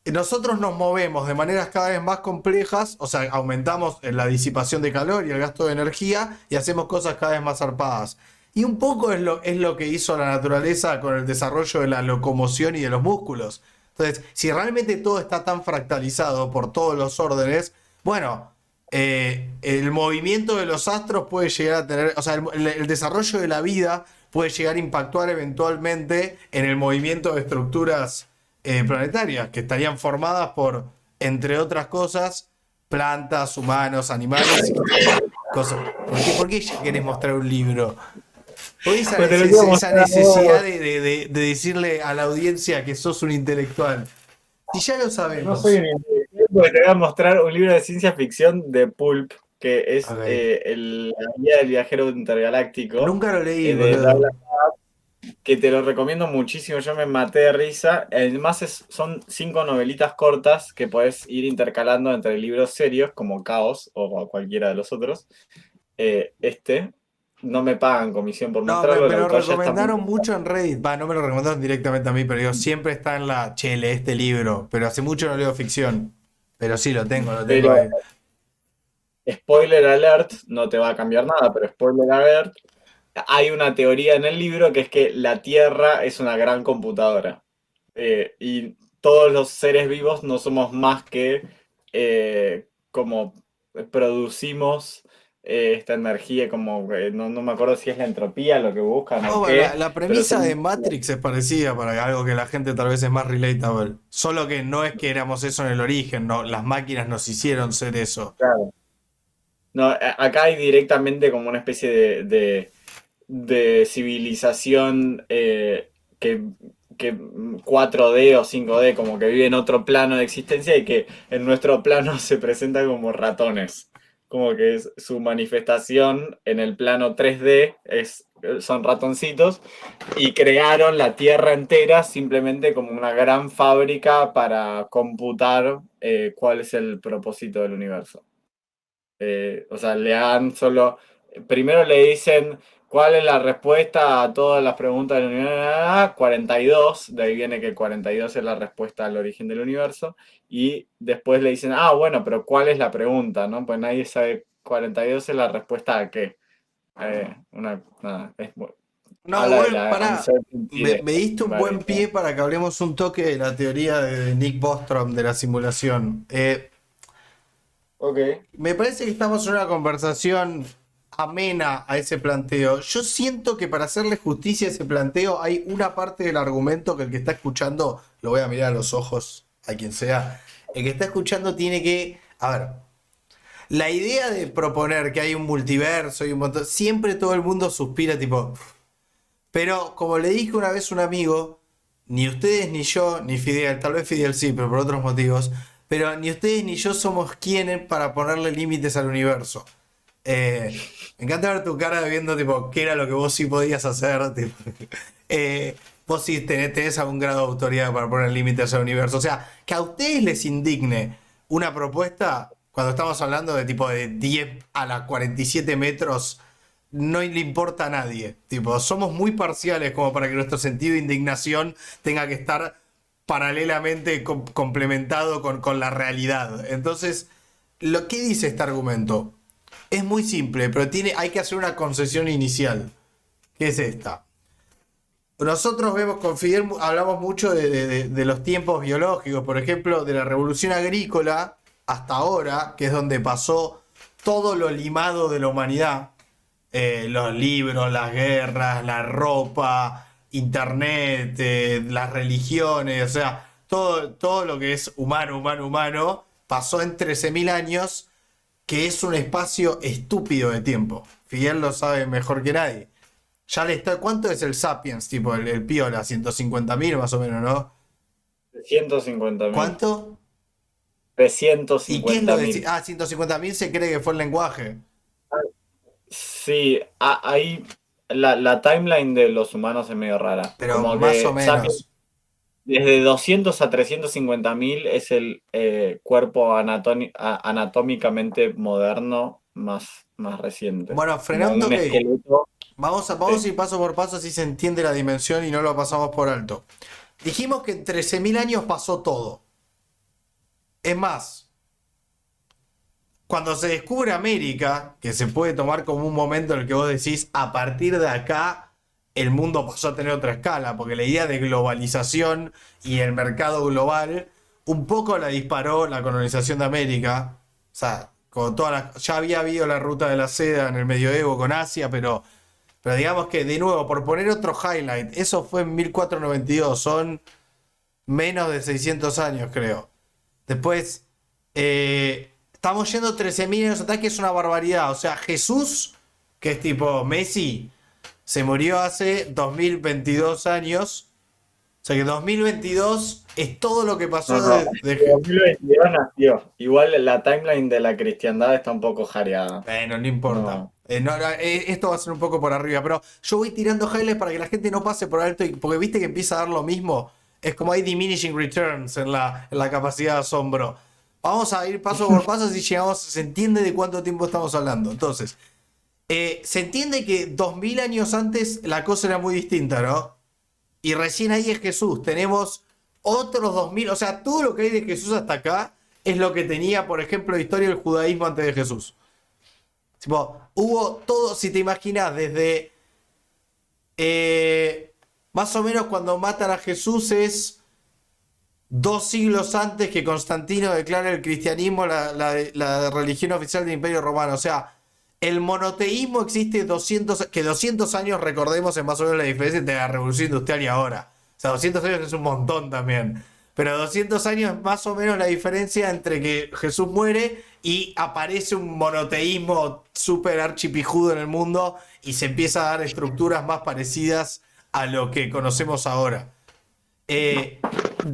nosotros nos movemos de maneras cada vez más complejas, o sea, aumentamos la disipación de calor y el gasto de energía y hacemos cosas cada vez más zarpadas. Y un poco es lo que hizo la naturaleza con el desarrollo de la locomoción y de los músculos. Entonces, si realmente todo está tan fractalizado por todos los órdenes, bueno, el movimiento de los astros puede llegar a tener, o sea, el desarrollo de la vida puede llegar a impactar eventualmente en el movimiento de estructuras planetarias, que estarían formadas por, entre otras cosas, plantas, humanos, animales y cosas. ¿Por qué ya querés mostrar un libro? ¿Por qué
Pues te lo quiero
esa
mostrar a vos.
necesidad de decirle a la audiencia que sos un intelectual? Si ya lo
No soy
sabemos.
un intelectual, porque te voy a mostrar un libro de ciencia ficción de Pulp, que es
Ok.
La guía del viajero intergaláctico,
Nunca lo leí,
de
boludo.
Douglas, que te lo recomiendo muchísimo. Yo me maté de risa. Además, son 5 novelitas cortas que podés ir intercalando entre libros serios como Caos o cualquiera de los otros. Este. no me pagan comisión por
No,
mostrarlo, el
me lo
autor ya está muy...
recomendaron mucho en Reddit. Va, no me lo recomendaron directamente a mí, pero digo, siempre está en la, che, lee este libro. Pero hace mucho no leo ficción. Pero sí, lo tengo
Pero
ahí.
spoiler alert, no te va a cambiar nada, pero spoiler alert, hay una teoría en el libro que es que la Tierra es una gran computadora. Y todos los seres vivos no somos más que como producimos esta energía, como no me acuerdo si es la entropía lo que buscan o
Oh,
qué,
la
pero
premisa de Matrix es parecida para algo que la gente tal vez es más relatable. Solo que no es que éramos eso en el origen, no, las máquinas nos hicieron ser eso.
claro. No, acá hay directamente como una especie de civilización que, que 4D o 5D, como que vive en otro plano de existencia y que en nuestro plano se presenta como ratones. Como que es su manifestación en el plano 3D son ratoncitos y crearon la Tierra entera simplemente como una gran fábrica para computar cuál es el propósito del universo. O sea, le dan solo. Primero le dicen cuál es la respuesta a todas las preguntas del universo. 42, de ahí viene que 42 es la respuesta al origen del universo. Y después le dicen, bueno, pero ¿cuál es la pregunta? ¿No? Pues nadie sabe 42 es la respuesta a qué. Nada,
No,
habla de
igual,
la
pará,
uncertainty de
me diste un buen
Variety.
pie para que hablemos un toque de la teoría de Nick Bostrom de la simulación.
Ok.
Me parece que estamos en una conversación amena a ese planteo. Yo siento que para hacerle justicia a ese planteo hay una parte del argumento que el que está escuchando, lo voy a mirar a los ojos a quien sea, el que está escuchando tiene que, a ver, la idea de proponer que hay un multiverso y un montón, siempre todo el mundo suspira tipo, pero como le dije una vez a un amigo, ni ustedes ni yo, ni Fidel, tal vez Fidel sí, pero por otros motivos, pero ni ustedes ni yo somos quienes para ponerle límites al universo. Me encanta ver tu cara viendo tipo qué era lo que vos sí podías hacer. Tipo, vos sí tenés algún grado de autoridad para poner límites al universo. O sea, que a ustedes les indigne una propuesta cuando estamos hablando de tipo de 10 a la 47 metros no le importa a nadie. Tipo, somos muy parciales como para que nuestro sentido de indignación tenga que estar paralelamente complementado con la realidad. Entonces, lo que dice este argumento es muy simple, pero hay que hacer una concesión inicial, que es esta. Nosotros vemos con Fidel, hablamos mucho de los tiempos biológicos, por ejemplo, de la revolución agrícola hasta ahora, que es donde pasó todo lo limado de la humanidad, los libros, las guerras, la ropa, internet, las religiones, o sea, todo lo que es humano, humano, humano, pasó en 13.000 años, que es un espacio estúpido de tiempo. Fidel lo sabe mejor que nadie. Ya le está, ¿cuánto es el Sapiens, tipo el Piola? 150.000 más o menos, ¿no?
350.000.
¿Cuánto? ¿Y qué es lo de...
350.000.
150.000 se cree que fue el lenguaje?
Sí, ahí la timeline de los humanos es medio rara.
Pero
Como
más o
que Sapiens,
menos.
desde 200 a 350.000 es el cuerpo anatómicamente moderno más reciente.
Bueno,
Como
frenando
un
que
esqueleto.
vamos a
Sí.
ir paso por paso así se entiende la dimensión y no lo pasamos por alto. Dijimos que en 13.000 años pasó todo. Es más, cuando se descubre América, que se puede tomar como un momento en el que vos decís, a partir de acá el mundo pasó a tener otra escala, porque la idea de globalización y el mercado global un poco la disparó la colonización de América. O sea, con ya había habido la ruta de la seda en el medioevo con Asia, pero digamos que, de nuevo, por poner otro highlight, eso fue en 1492, son menos de 600 años, creo. Después, estamos yendo 13.000 años atrás, que es una barbaridad. O sea, Jesús, que es tipo Messi, se murió hace 2022 años. O sea que 2022 es todo lo que pasó
No, no. En
de
2022 nació. Igual la timeline de la cristiandad está un poco jareada.
Bueno, no importa.
No.
Esto va a ser un poco por arriba, pero yo voy tirando highlights para que la gente no pase por alto, porque viste que empieza a dar lo mismo. Es como hay diminishing returns en la capacidad de asombro. Vamos a ir paso por paso si llegamos, se entiende de cuánto tiempo estamos hablando. Entonces, Se entiende que 2000 años antes la cosa era muy distinta, ¿no? Y recién ahí es Jesús. Tenemos otros 2000, o sea, todo lo que hay de Jesús hasta acá es lo que tenía, por ejemplo, la historia del judaísmo antes de Jesús. Tipo, hubo todo, si te imaginas, desde más o menos cuando matan a Jesús es 2 siglos antes que Constantino declara el cristianismo la religión oficial del Imperio Romano. O sea, el monoteísmo existe 200 años, recordemos, es más o menos la diferencia entre la Revolución Industrial y ahora. O sea, 200 años es un montón también. Pero 200 años es más o menos la diferencia entre que Jesús muere y aparece un monoteísmo súper archipijudo en el mundo y se empieza a dar estructuras más parecidas a lo que conocemos ahora. De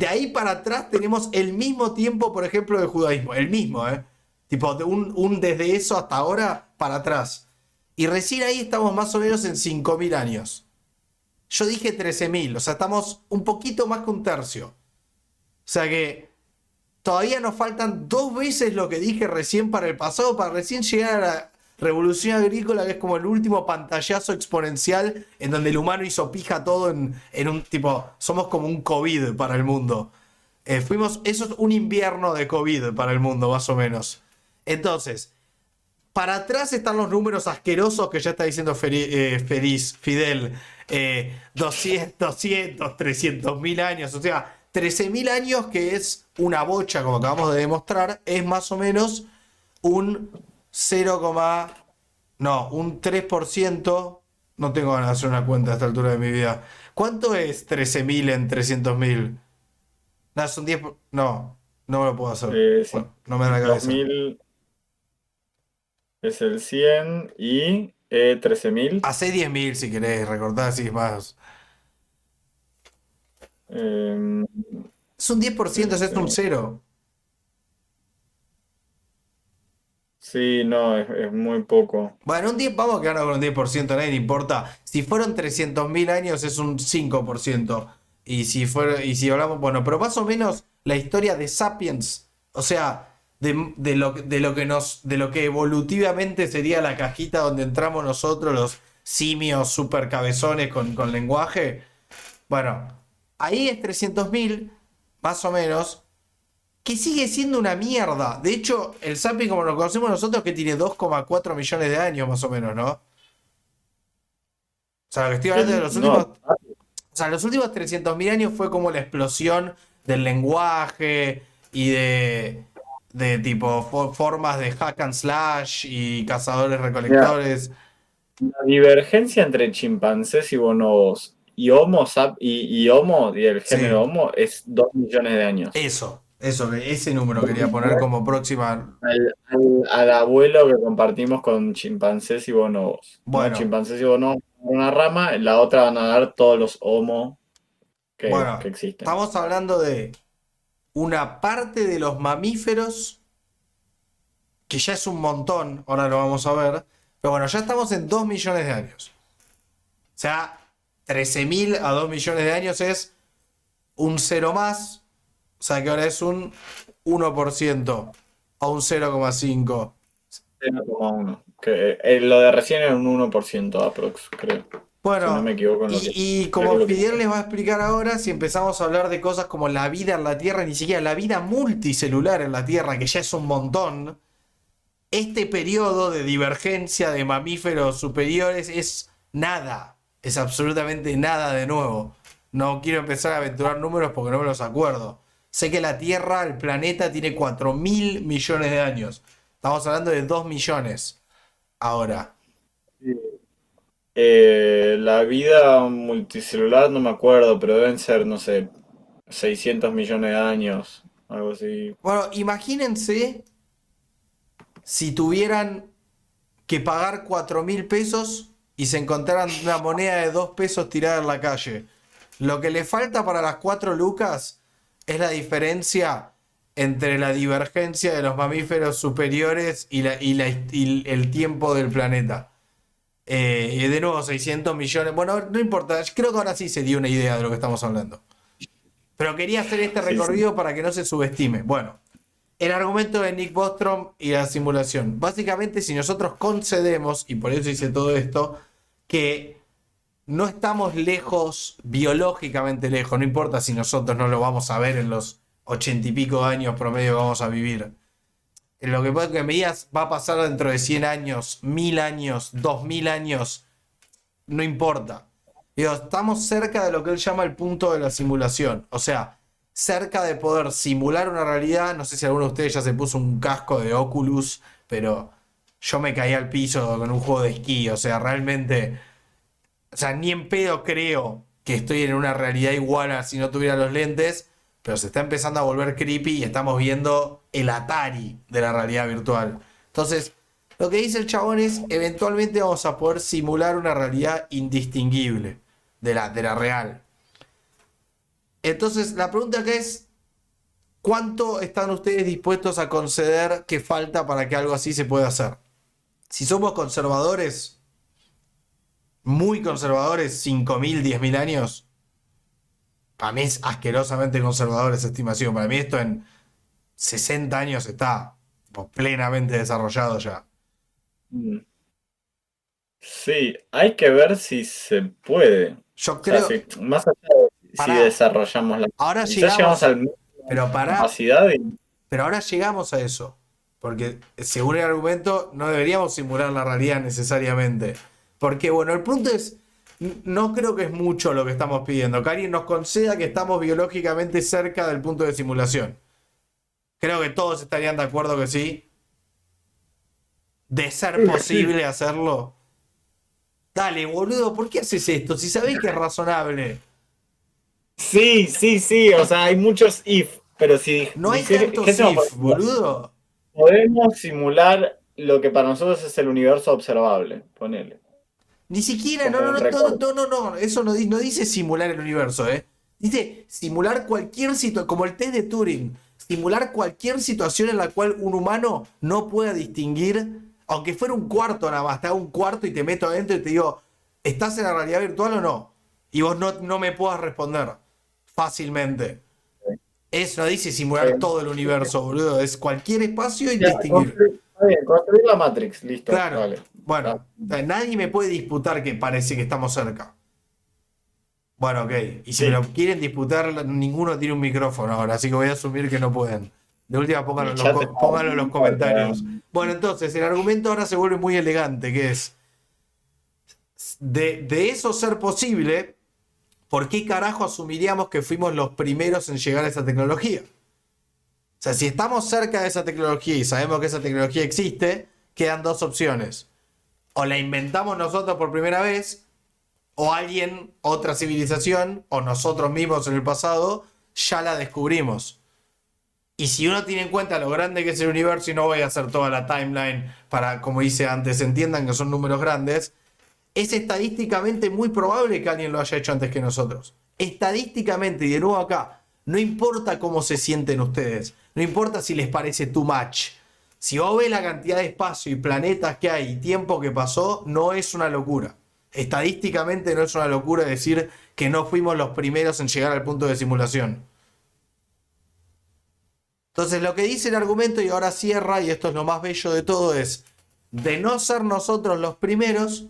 ahí para atrás tenemos el mismo tiempo, por ejemplo, del judaísmo. El mismo, ¿eh? Tipo, desde eso hasta ahora para atrás. Y recién ahí estamos más o menos en 5000 años. Yo dije 13000, o sea, estamos un poquito más que un tercio. O sea que todavía nos faltan 2 veces lo que dije recién para el pasado, para recién llegar a la revolución agrícola, que es como el último pantallazo exponencial en donde el humano hizo pija todo en un tipo, somos como un COVID para el mundo. Eso es un invierno de COVID para el mundo, más o menos. Entonces, para atrás están los números asquerosos que ya está diciendo Fidel. 200, 300 mil años, o sea, 13.000 años, que es una bocha, como acabamos de demostrar, es más o menos un 3%. No tengo ganas de hacer una cuenta a esta altura de mi vida. ¿Cuánto es 13.000 en 300.000? No, son 10. No, no lo puedo hacer.
Sí.
Bueno, no me da la cabeza.
2000 es el 100 y 13.000.
Hacé 10.000 si querés, recordá así más. Es un 10%, es un 0.
Sí, no, es muy poco.
Bueno, vamos a quedarnos con un 10%, a nadie le importa. Si fueron 300.000 años es un 5%. Y si hablamos, bueno, pero más o menos la historia de Sapiens, o sea, de lo que evolutivamente sería la cajita donde entramos nosotros, los simios super cabezones con lenguaje. Bueno, ahí es 300.000, más o menos, que sigue siendo una mierda. De hecho, el Sapiens, como lo conocemos nosotros, que tiene 2,4 millones de años, más o menos, ¿no? O sea, lo que estoy hablando de los últimos. O sea, los últimos 300.000 años fue como la explosión del lenguaje y de tipo formas de hack and slash y cazadores-recolectores.
La divergencia entre chimpancés y bonobos y Homo y Homo y el género
Sí.
Homo es 2 millones de años.
Ese número quería poner como próxima.
Al abuelo que compartimos con chimpancés y bonobos. ¿No?
Bueno,
Chimpancés y bonobos una rama, en la otra van a dar todos los Homo que
bueno,
existen.
estamos hablando de una parte de los mamíferos, que ya es un montón, ahora lo vamos a ver, pero bueno, ya estamos en 2 millones de años. O sea, 13.000 a 2 millones de años es un 0 más, o sea que ahora es un 1% a un 0,5.
0,1. Que, lo de recién era un 1% aprox, creo. Si no me
Bueno,
equivoco en lo que...
y
creo
como
que lo que-
Fidel les va a explicar ahora, si empezamos a hablar de cosas como la vida en la Tierra, ni siquiera la vida multicelular en la Tierra, que ya es un montón, este periodo de divergencia de mamíferos superiores es nada, es absolutamente nada de nuevo. No quiero empezar a aventurar números porque no me los acuerdo. Sé que la Tierra, el planeta, tiene 4.000 millones de años. Estamos hablando de 2 millones ahora.
La vida multicelular no me acuerdo, pero deben ser, no sé, 600 millones de años, algo así.
Bueno, imagínense si tuvieran que pagar 4.000 pesos y se encontraran una moneda de 2 pesos tirada en la calle. Lo que le falta para las 4 lucas es la diferencia entre la divergencia de los mamíferos superiores y el tiempo del planeta. Y de nuevo, 600 millones. Bueno, no importa, creo que ahora sí se dio una idea de lo que estamos hablando. Pero quería hacer este
Sí, sí.
recorrido para que no se subestime. Bueno, El argumento de Nick Bostrom y la simulación. Básicamente, si nosotros concedemos, y por eso hice todo esto, que no estamos lejos, biológicamente lejos, no importa si nosotros no lo vamos a ver en los 80 y pico años promedio que vamos a vivir. Lo que pasa es que me digas va a pasar dentro de 100 años, 1000 años, 2000 años, no importa. Digo, estamos cerca de lo que él llama el punto de la simulación. O sea, cerca de poder simular una realidad. No sé si alguno de ustedes ya se puso un casco de Oculus, pero yo me caí al piso con un juego de esquí. O sea, realmente, o sea, ni en pedo creo que estoy en una realidad igual a si no tuviera los lentes, pero se está empezando a volver creepy y estamos viendo el Atari de la realidad virtual. Entonces, lo que dice el chabón es, eventualmente vamos a poder simular una realidad indistinguible de la real. Entonces, la pregunta acá es, ¿cuánto están ustedes dispuestos a conceder que falta para que algo así se pueda hacer? Si somos conservadores, muy conservadores, 5.000, 10.000 años, para mí es asquerosamente conservador esa estimación. Para mí esto en 60 años está plenamente desarrollado ya.
Mm. Sí, hay que ver si se puede.
Yo
O sea,
creo,
más allá de si
pará,
desarrollamos la...
ahora
Quizás llegamos al
llegamos,
mínimo
pero
de
pará,
capacidad y...
pero ahora llegamos a eso. Porque según el argumento, no deberíamos simular la realidad necesariamente. Porque, bueno, el punto es, no creo que es mucho lo que estamos pidiendo. Que alguien nos conceda que estamos biológicamente cerca del punto de simulación. Creo que todos estarían de acuerdo que sí. De ser posible hacerlo. Dale, boludo, ¿por qué haces esto? Si sabés que es razonable.
Sí, sí, sí, o sea, hay muchos if, pero si
No hay tantos
dijésemos, por
if,
ejemplo,
boludo.
podemos simular lo que para nosotros es el universo observable, ponele,
Ni siquiera, no,
como
no,
un
no, no,
recorte.
no, no, no. Eso no dice simular el universo, ¿eh? Dice simular cualquier situación, como el test de Turing. Simular cualquier situación en la cual un humano no pueda distinguir, aunque fuera un cuarto nada más, te hago un cuarto y te meto adentro y te digo, ¿estás en la realidad virtual o no? Y vos no me puedas responder fácilmente. Eso no dice simular
Eh,
todo el universo, boludo. Es cualquier espacio y
ya,
distinguir.
está bien, construir la Matrix, listo,
Claro.
dale.
Bueno,
Ah,
nadie me puede disputar que parece que estamos cerca. Bueno, ok. Y si me
sí,
lo quieren disputar, ninguno tiene un micrófono ahora, así que voy a asumir que no pueden. De última,
el
pónganlo en los,
chat está
pónganlo en los
muy fuerte,
comentarios. Bueno, entonces, el argumento ahora se vuelve muy elegante, que es, de eso ser posible, ¿por qué carajo asumiríamos que fuimos los primeros en llegar a esa tecnología? O sea, si estamos cerca de esa tecnología y sabemos que esa tecnología existe, quedan dos opciones. O la inventamos nosotros por primera vez, o alguien, otra civilización, o nosotros mismos en el pasado, ya la descubrimos. Y si uno tiene en cuenta lo grande que es el universo, y no voy a hacer toda la timeline para, como hice antes, entiendan que son números grandes, es estadísticamente muy probable que alguien lo haya hecho antes que nosotros. Estadísticamente, y de nuevo acá, no importa cómo se sienten ustedes, no importa si les parece too much. Si vos ves la cantidad de espacio y planetas que hay y tiempo que pasó, no es una locura. Estadísticamente no es una locura decir que no fuimos los primeros en llegar al punto de simulación. Entonces lo que dice el argumento, y ahora cierra, y esto es lo más bello de todo, es de no ser nosotros los primeros,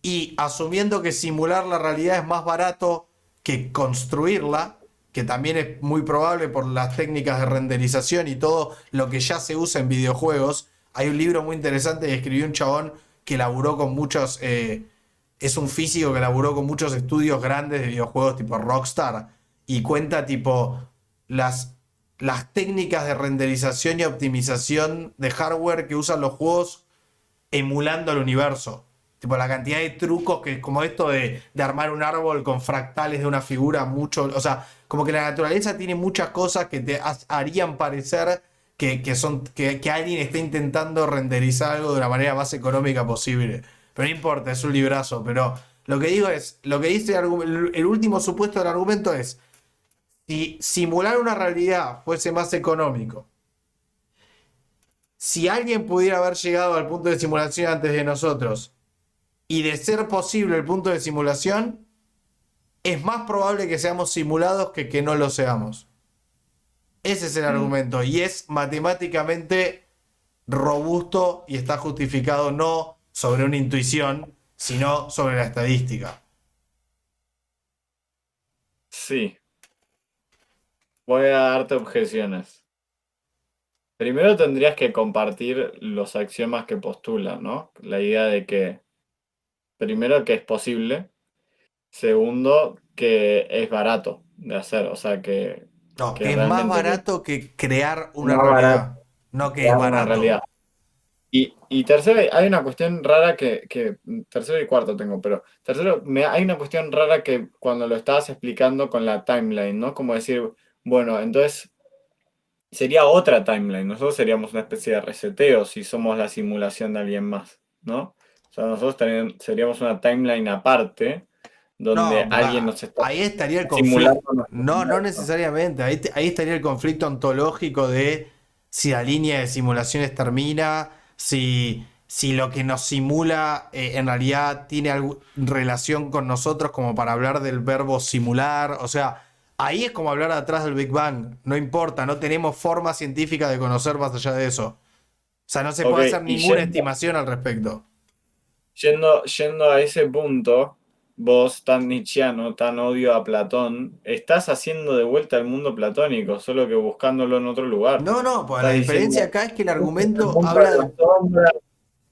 y asumiendo que simular la realidad es más barato que construirla, que también es muy probable por las técnicas de renderización y todo lo que ya se usa en videojuegos. Hay un libro muy interesante que escribió un chabón que laburó con muchos... es un físico que laburó con muchos estudios grandes de videojuegos tipo Rockstar y cuenta tipo las técnicas de renderización y optimización de hardware que usan los juegos emulando el universo. Tipo, la cantidad de trucos que, como esto de armar un árbol con fractales de una figura, mucho. O sea, como que la naturaleza tiene muchas cosas que te harían parecer que alguien está intentando renderizar algo de la manera más económica posible. Pero no importa, es un librazo. Pero lo que digo es, lo que dice el último supuesto del argumento es, si simular una realidad fuese más económico, si alguien pudiera haber llegado al punto de simulación antes de nosotros, y de ser posible el punto de simulación, es más probable que seamos simulados que no lo seamos. Ese es el argumento. Y es matemáticamente robusto y está justificado no sobre una intuición, sino sobre la estadística.
Sí, voy a darte objeciones. Primero tendrías que compartir los axiomas que postulan, ¿no? La idea de que, primero, que es posible. Segundo, que es barato de hacer. O sea,
No,
que
que es más
realmente que
barato que crear una
más barato
realidad. No que es
crear una
barato.
realidad. Y tercero, hay una cuestión rara tercero y cuarto tengo, pero tercero, hay una cuestión rara que cuando lo estabas explicando con la timeline, ¿no? Como decir, bueno, entonces sería otra timeline. Nosotros seríamos una especie de reseteo si somos la simulación de alguien más, ¿no? O sea, nosotros seríamos una timeline aparte donde
No,
alguien nos está
ahí estaría el conflicto.
simulando nuestro
No, no
universo.
necesariamente. Ahí estaría el conflicto ontológico de si la línea de simulaciones termina, si lo que nos simula en realidad tiene relación con nosotros como para hablar del verbo simular. O sea, ahí es como hablar atrás del Big Bang. No importa, no tenemos forma científica de conocer más allá de eso. O sea, no se
Ok,
puede hacer
y
ninguna estimación al respecto.
yendo a ese punto, vos tan nietzscheano, tan odio a Platón, estás haciendo de vuelta el mundo platónico, solo que buscándolo en otro lugar.
No, no, pues la
Estás
diferencia
diciendo,
acá es que el
"Este es el
argumento
mundo de
habla
las
de...
sombras".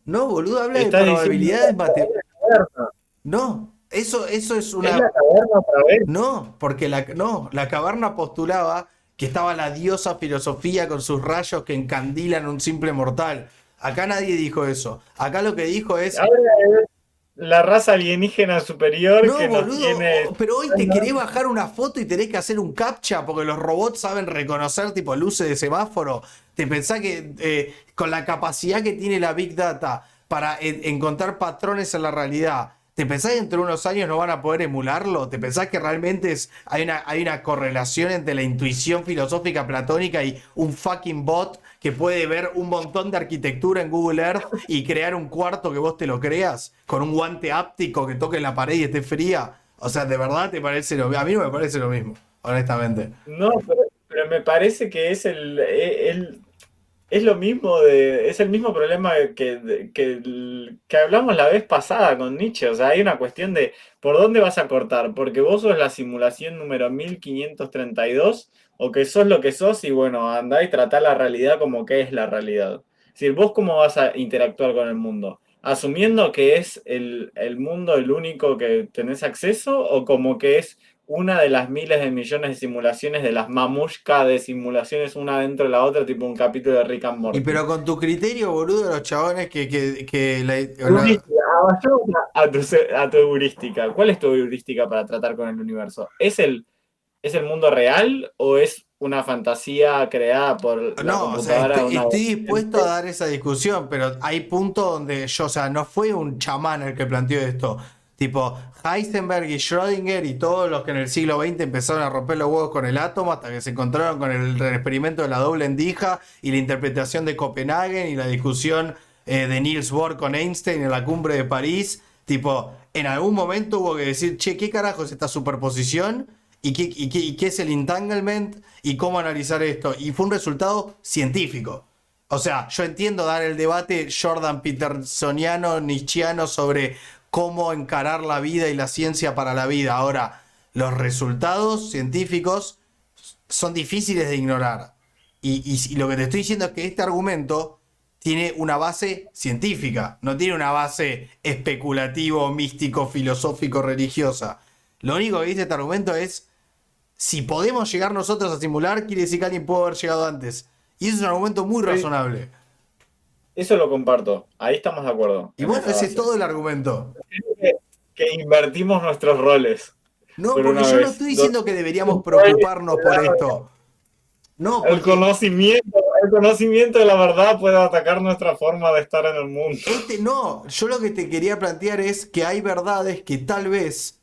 No, boludo, habla de
Estás diciendo,
probabilidades
"Esta es la caverna".
No, eso es
Es
una...
la caverna otra vez.
No, porque la caverna postulaba que estaba la diosa filosofía con sus rayos que encandilan a un simple mortal. Acá nadie dijo eso. Acá lo que dijo es...
Ahora es la raza alienígena superior
No,
que nos
boludo,
tiene...
pero hoy te querés bajar una foto y tenés que hacer un captcha porque los robots saben reconocer tipo luces de semáforo. ¿Te pensás que con la capacidad que tiene la Big Data para encontrar patrones en la realidad, ¿te pensás que dentro de unos años no van a poder emularlo? ¿Te pensás que realmente hay una correlación entre la intuición filosófica platónica y un fucking bot que puede ver un montón de arquitectura en Google Earth y crear un cuarto que vos te lo creas con un guante áptico que toque en la pared y esté fría? O sea, ¿de verdad te parece lo mismo? A mí no me parece lo mismo, honestamente.
No, pero me parece que es es lo mismo es el mismo problema que hablamos la vez pasada con Nietzsche. O sea, hay una cuestión de por dónde vas a cortar, porque vos sos la simulación número 1532 o que sos lo que sos y bueno, andá y tratá la realidad como que es la realidad. Es decir, vos cómo vas a interactuar con el mundo. Asumiendo que es el mundo el único que tenés acceso o como que es una de las miles de millones de simulaciones de las mamushka de simulaciones una dentro de la otra, tipo un capítulo de Rick and
Y
Morty.
pero con tu criterio, boludo, los chabones
Heurística, vayamos a tu heurística. ¿Cuál es tu heurística para tratar con el universo? Es el mundo real o es una fantasía creada por la
No, o sea,
computadora de una
estoy dispuesto a
adolescente?
dar esa discusión, pero hay puntos donde yo, o sea, no fue un chamán el que planteó esto. Tipo, Heisenberg y Schrödinger y todos los que en el siglo XX empezaron a romper los huevos con el átomo hasta que se encontraron con el experimento de la doble endija y la interpretación de Copenhague y la discusión de Niels Bohr con Einstein en la cumbre de París. Tipo, en algún momento hubo que decir, che, ¿qué carajo es esta superposición? Y qué es el entanglement y cómo analizar esto. Y fue un resultado científico. O sea, yo entiendo dar el debate Jordan Petersoniano, Nietzscheano sobre cómo encarar la vida y la ciencia para la vida. Ahora, los resultados científicos son difíciles de ignorar. Y lo que te estoy diciendo es que este argumento tiene una base científica, no tiene una base especulativo, místico, filosófico, religiosa. Lo único que dice este argumento es si podemos llegar nosotros a simular, quiere decir que alguien pudo haber llegado antes. Y eso es un argumento muy
Sí,
razonable.
eso lo comparto. Ahí estamos de acuerdo
Y
en
bueno,
esa
ese es
base.
todo el argumento.
Que, que invertimos nuestros roles
No,
por
porque
una
yo no
vez.
estoy diciendo que deberíamos
Puede
preocuparnos por esto. No,
El
porque
conocimiento, el conocimiento de la verdad puede atacar nuestra forma de estar en el mundo.
no, yo lo que te quería plantear es que hay verdades que tal vez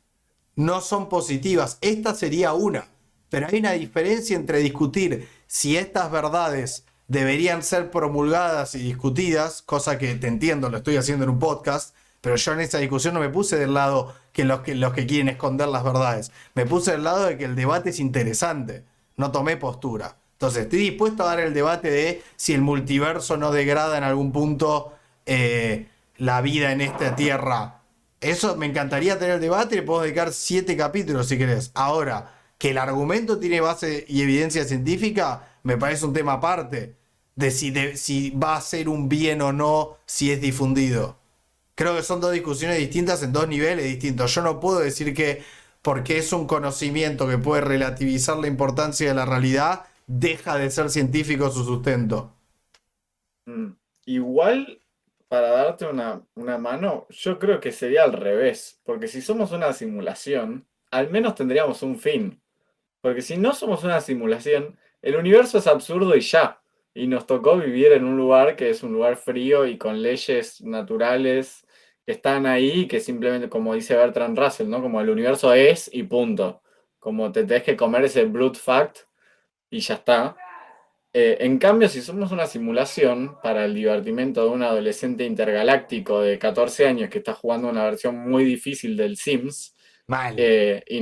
no son positivas. Esta sería una. Pero hay una diferencia entre discutir si estas verdades deberían ser promulgadas y discutidas, cosa que te entiendo, lo estoy haciendo en un podcast, pero yo en esa discusión no me puse del lado que los que quieren esconder las verdades. Me puse del lado de que el debate es interesante. No tomé postura. Entonces, estoy dispuesto a dar el debate de si el multiverso no degrada en algún punto la vida en esta tierra. Eso me encantaría tener el debate y le puedo dedicar 7 capítulos si querés. Ahora, que el argumento tiene base y evidencia científica, me parece un tema aparte. De si va a ser un bien o no si es difundido. Creo que son dos discusiones distintas en dos niveles distintos. Yo no puedo decir que porque es un conocimiento que puede relativizar la importancia de la realidad, deja de ser científico su sustento.
Mm. Igual, para darte una mano, yo creo que sería al revés, porque si somos una simulación, al menos tendríamos un fin. Porque si no somos una simulación, el universo es absurdo y ya. Y nos tocó vivir en un lugar que es un lugar frío y con leyes naturales que están ahí, que simplemente, como dice Bertrand Russell, ¿no? Como el universo es y punto. Como te tenés que comer ese brute fact y ya está. En cambio, si somos una simulación para el divertimento de un adolescente intergaláctico de 14 años que está jugando una versión muy difícil del Sims,
Mal.
y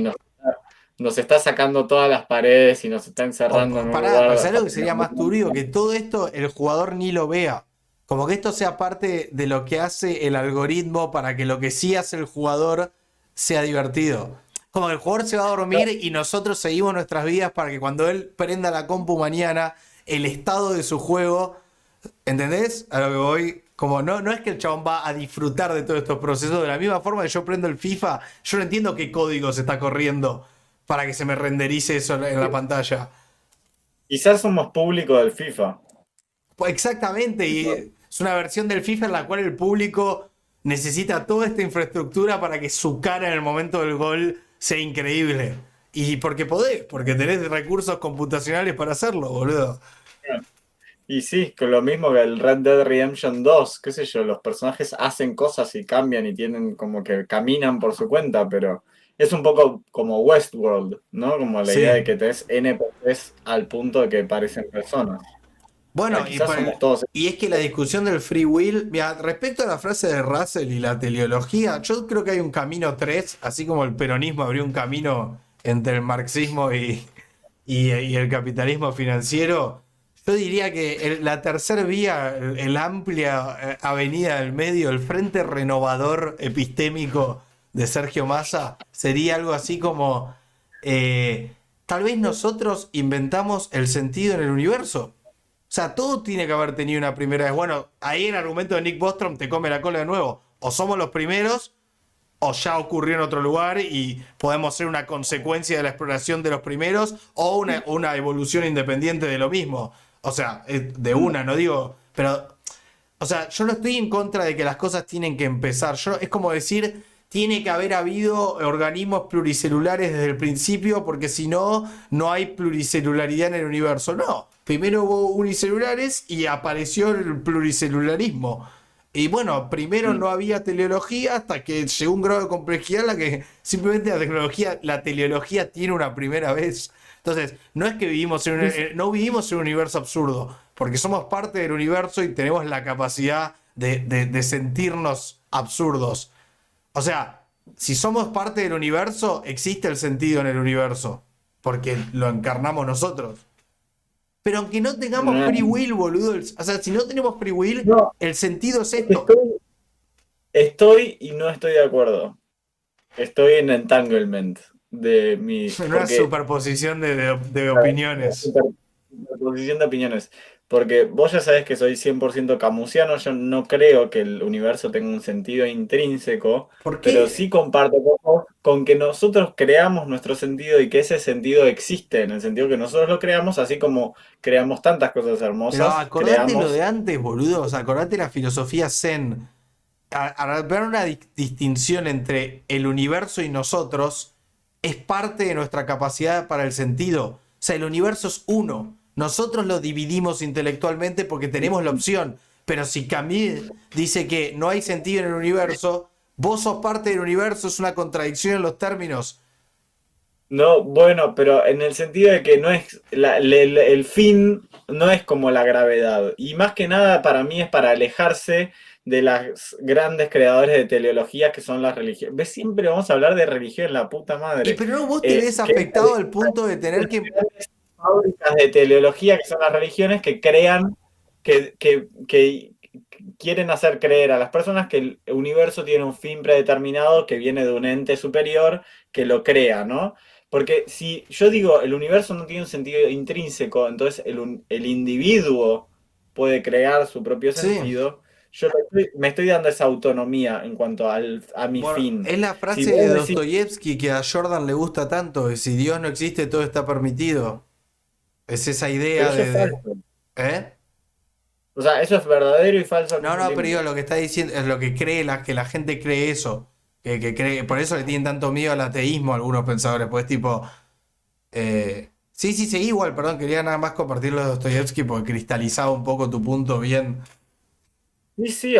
nos está sacando todas las paredes y nos está encerrando en un
Pará, pero
lugar
¿sabes lo
hasta
que sería más turbio? Que todo esto el jugador ni lo vea. Como que esto sea parte de lo que hace el algoritmo para que lo que sí hace el jugador sea divertido. Como que el jugador se va a dormir y nosotros seguimos nuestras vidas para que cuando él prenda la compu mañana, el estado de su juego, ¿entendés? A lo que voy. Como no es que el chabón va a disfrutar de todos estos procesos. De la misma forma que yo prendo el FIFA, yo no entiendo qué código se está corriendo para que se me renderice eso en la pantalla.
Quizás somos público del FIFA.
Pues exactamente, y es una versión del FIFA en la cual el público necesita toda esta infraestructura para que su cara en el momento del gol sea increíble. Y porque podés, porque tenés recursos computacionales para hacerlo, boludo.
Y sí, con lo mismo que el Red Dead Redemption 2, qué sé yo, los personajes hacen cosas y cambian y tienen como que caminan por su cuenta, pero es un poco como Westworld, ¿no? Como la idea de
Sí.
que tenés NPCs al punto de que parecen personas.
Bueno, y,
Quizás somos todos.
y es que la discusión del free will, mira, respecto a la frase de Russell y la teleología, yo creo que hay un camino 3 así como el peronismo abrió un camino entre el marxismo y el capitalismo financiero. Yo diría que la tercera vía, el amplia avenida del medio, el frente renovador epistémico de Sergio Massa, sería algo así como, tal vez nosotros inventamos el sentido en el universo. O sea, todo tiene que haber tenido una primera vez. Bueno, ahí el argumento de Nick Bostrom te come la cola de nuevo. O somos los primeros, o ya ocurrió en otro lugar y podemos ser una consecuencia de la exploración de los primeros, o una evolución independiente de lo mismo. O sea, de una, no digo. Pero, o sea, yo no estoy en contra de que las cosas tienen que empezar. Es como decir, tiene que haber habido organismos pluricelulares desde el principio, porque si no, no hay pluricelularidad en el universo. No, primero hubo unicelulares y apareció el pluricelularismo. Y bueno, primero no había teleología hasta que llegó un grado de complejidad en la que simplemente la teleología tiene una primera vez. Entonces, no es que no vivimos en un universo absurdo, porque somos parte del universo y tenemos la capacidad de sentirnos absurdos. O sea, si somos parte del universo, existe el sentido en el universo, porque lo encarnamos nosotros. Pero aunque no tengamos free will, boludo, o sea, si no tenemos free will,
No,
el sentido es esto.
estoy y no estoy de acuerdo. Estoy en entanglement de mi.
Una
Porque.
superposición de opiniones.
Posición de opiniones. Porque vos ya sabés que soy 100% camusiano, yo no creo que el universo tenga un sentido intrínseco,
¿Por
pero
qué?
sí comparto con que nosotros creamos nuestro sentido y que ese sentido existe, en el sentido que nosotros lo creamos, así como creamos tantas cosas
Pero
hermosas,
acordate lo de
creamos.
antes, boludo. O sea, acordate la filosofía zen. Al ver una distinción entre el universo y nosotros, es parte de nuestra capacidad para el sentido. O sea, el universo es uno. Nosotros lo dividimos intelectualmente porque tenemos la opción. Pero si Camille dice que no hay sentido en el universo, vos sos parte del universo, es una contradicción en los términos.
No, bueno, pero en el sentido de que no es el fin no es como la gravedad. Y más que nada para mí es para alejarse de las grandes creadores de teleología que son las religiones. ¿Ves? Siempre vamos a hablar de religión, la puta
Y
madre.
pero no, vos te ves
Que
afectado al punto de tener que.
fábricas de teleología que son las religiones que crean, que quieren hacer creer a las personas que el universo tiene un fin predeterminado que viene de un ente superior que lo crea, ¿no? Porque si yo digo el universo no tiene un sentido intrínseco, entonces el individuo puede crear su propio
Sí.
sentido, me estoy dando esa autonomía en cuanto a mi
Bueno,
fin.
es la
Si
frase de
vos decís,
Dostoyevsky que a Jordan le gusta tanto, de si Dios no existe, todo está permitido. Es esa
pero
idea
eso es
de.
falso.
¿Eh?
O sea, eso es verdadero y falso al
No,
mismo
no, pero digo,
tiempo.
lo que está diciendo es lo que cree, que la gente cree eso. Que cree, por eso le tienen tanto miedo al ateísmo a algunos pensadores, pues tipo. Sí, sí, seguí igual, perdón, quería nada más compartir lo de Dostoyevsky porque cristalizaba un poco tu punto bien.
Sí, sí,